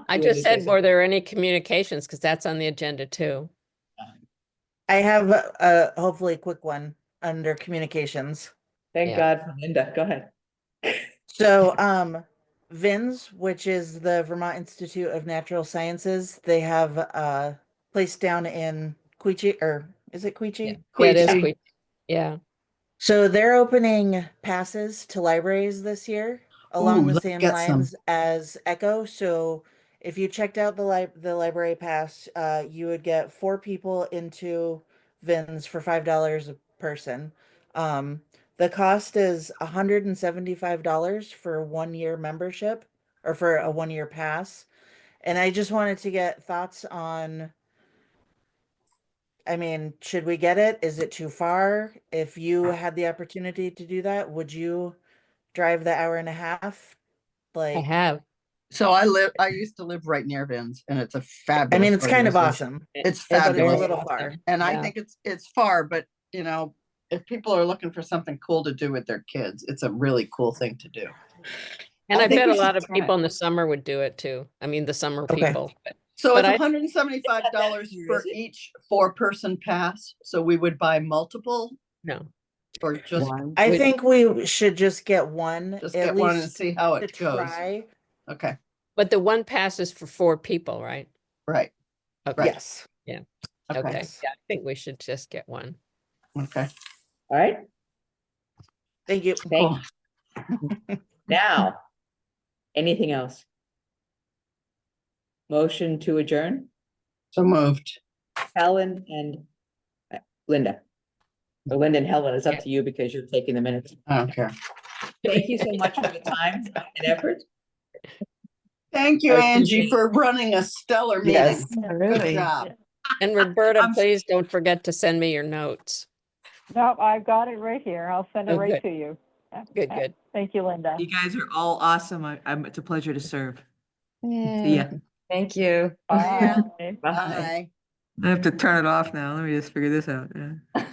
[SPEAKER 1] I
[SPEAKER 2] You
[SPEAKER 1] just
[SPEAKER 2] wanted to say
[SPEAKER 1] said, were there any communications? Because that's on the agenda too.
[SPEAKER 3] I have hopefully a quick one under communications.
[SPEAKER 2] Thank
[SPEAKER 1] Yeah.
[SPEAKER 2] God for Linda. Go ahead.
[SPEAKER 3] So, VINS, which is the Vermont Institute of Natural Sciences, they have a place down in Queechee, or is it Queechee?
[SPEAKER 1] Yeah, it is
[SPEAKER 6] Queechee.
[SPEAKER 1] quick. Yeah.
[SPEAKER 3] So they're opening passes to libraries this year along
[SPEAKER 6] Ooh,
[SPEAKER 3] the
[SPEAKER 6] let's
[SPEAKER 3] same
[SPEAKER 6] get some.
[SPEAKER 3] lines as Echo. So if you checked out the library pass, you would get 4 people into VINS for $5 a person. The cost is $175 for a 1-year membership or for a 1-year pass. And I just wanted to get thoughts on, I mean, should we get it? Is it too far? If you had the opportunity to do that, would you drive the hour and a half?
[SPEAKER 1] I
[SPEAKER 3] Like,
[SPEAKER 1] have.
[SPEAKER 6] So I used to live right near Vin's and it's a
[SPEAKER 3] I
[SPEAKER 6] fabulous.
[SPEAKER 3] mean, it's kind of
[SPEAKER 6] organization.
[SPEAKER 3] awesome,
[SPEAKER 6] It's
[SPEAKER 3] but it's a
[SPEAKER 6] fabulous.
[SPEAKER 3] little
[SPEAKER 1] awesome.
[SPEAKER 3] far.
[SPEAKER 6] And I
[SPEAKER 1] Yeah.
[SPEAKER 6] think it's far, but you know, if people are looking for something cool to do with their kids, it's a really cool thing to do.
[SPEAKER 1] And
[SPEAKER 6] I
[SPEAKER 1] I
[SPEAKER 6] think
[SPEAKER 1] bet
[SPEAKER 6] we
[SPEAKER 1] a lot
[SPEAKER 6] should
[SPEAKER 1] of
[SPEAKER 6] try it.
[SPEAKER 1] people in the summer would do it too. I mean, the summer
[SPEAKER 3] Okay.
[SPEAKER 1] people.
[SPEAKER 6] So
[SPEAKER 1] But
[SPEAKER 6] it's
[SPEAKER 1] I-
[SPEAKER 6] $175
[SPEAKER 2] Is
[SPEAKER 6] for
[SPEAKER 2] it?
[SPEAKER 6] each 4-person pass. So we would buy multiple
[SPEAKER 1] No.
[SPEAKER 6] or just
[SPEAKER 4] One.
[SPEAKER 3] I
[SPEAKER 1] Wait.
[SPEAKER 3] think we should just get one,
[SPEAKER 6] just
[SPEAKER 3] at
[SPEAKER 6] get one and
[SPEAKER 3] least
[SPEAKER 6] see how
[SPEAKER 3] to
[SPEAKER 6] it goes.
[SPEAKER 3] try.
[SPEAKER 6] Okay,
[SPEAKER 1] But the one pass is for 4 people, right?
[SPEAKER 6] right.
[SPEAKER 1] Okay.
[SPEAKER 6] Right.
[SPEAKER 3] Yes.
[SPEAKER 6] Okay.
[SPEAKER 1] Okay.
[SPEAKER 3] Yes.
[SPEAKER 1] Yeah, I think we should just get one.
[SPEAKER 6] Okay.
[SPEAKER 2] All right,
[SPEAKER 3] Thank you.
[SPEAKER 2] thank you. Now, anything else? Motion to adjourn,
[SPEAKER 6] So moved.
[SPEAKER 2] Helen and Linda. Or Linda and Helen, it's up
[SPEAKER 1] Yeah.
[SPEAKER 2] to you because you're taking the minutes.
[SPEAKER 6] I don't care.
[SPEAKER 2] Thank you so much for the time and effort.
[SPEAKER 6] Thank you,
[SPEAKER 2] I
[SPEAKER 6] Angie,
[SPEAKER 2] appreciate it.
[SPEAKER 6] for running a stellar meeting.
[SPEAKER 3] Yes.
[SPEAKER 6] Good
[SPEAKER 4] Really?
[SPEAKER 6] job.
[SPEAKER 1] And Roberta,
[SPEAKER 2] I'm-
[SPEAKER 1] please don't forget to send me your notes.
[SPEAKER 7] Nope, I've got it right here. I'll send it
[SPEAKER 1] Oh,
[SPEAKER 7] right
[SPEAKER 1] good.
[SPEAKER 7] to you. Yeah,
[SPEAKER 1] Good,
[SPEAKER 7] yeah.
[SPEAKER 1] good.
[SPEAKER 7] Thank you, Linda.
[SPEAKER 2] You guys are all awesome. It's a pleasure to serve.
[SPEAKER 4] Yeah. Thank you.
[SPEAKER 7] Bye.
[SPEAKER 6] Bye.
[SPEAKER 2] I have to turn it off now. Let me just figure this out. Yeah.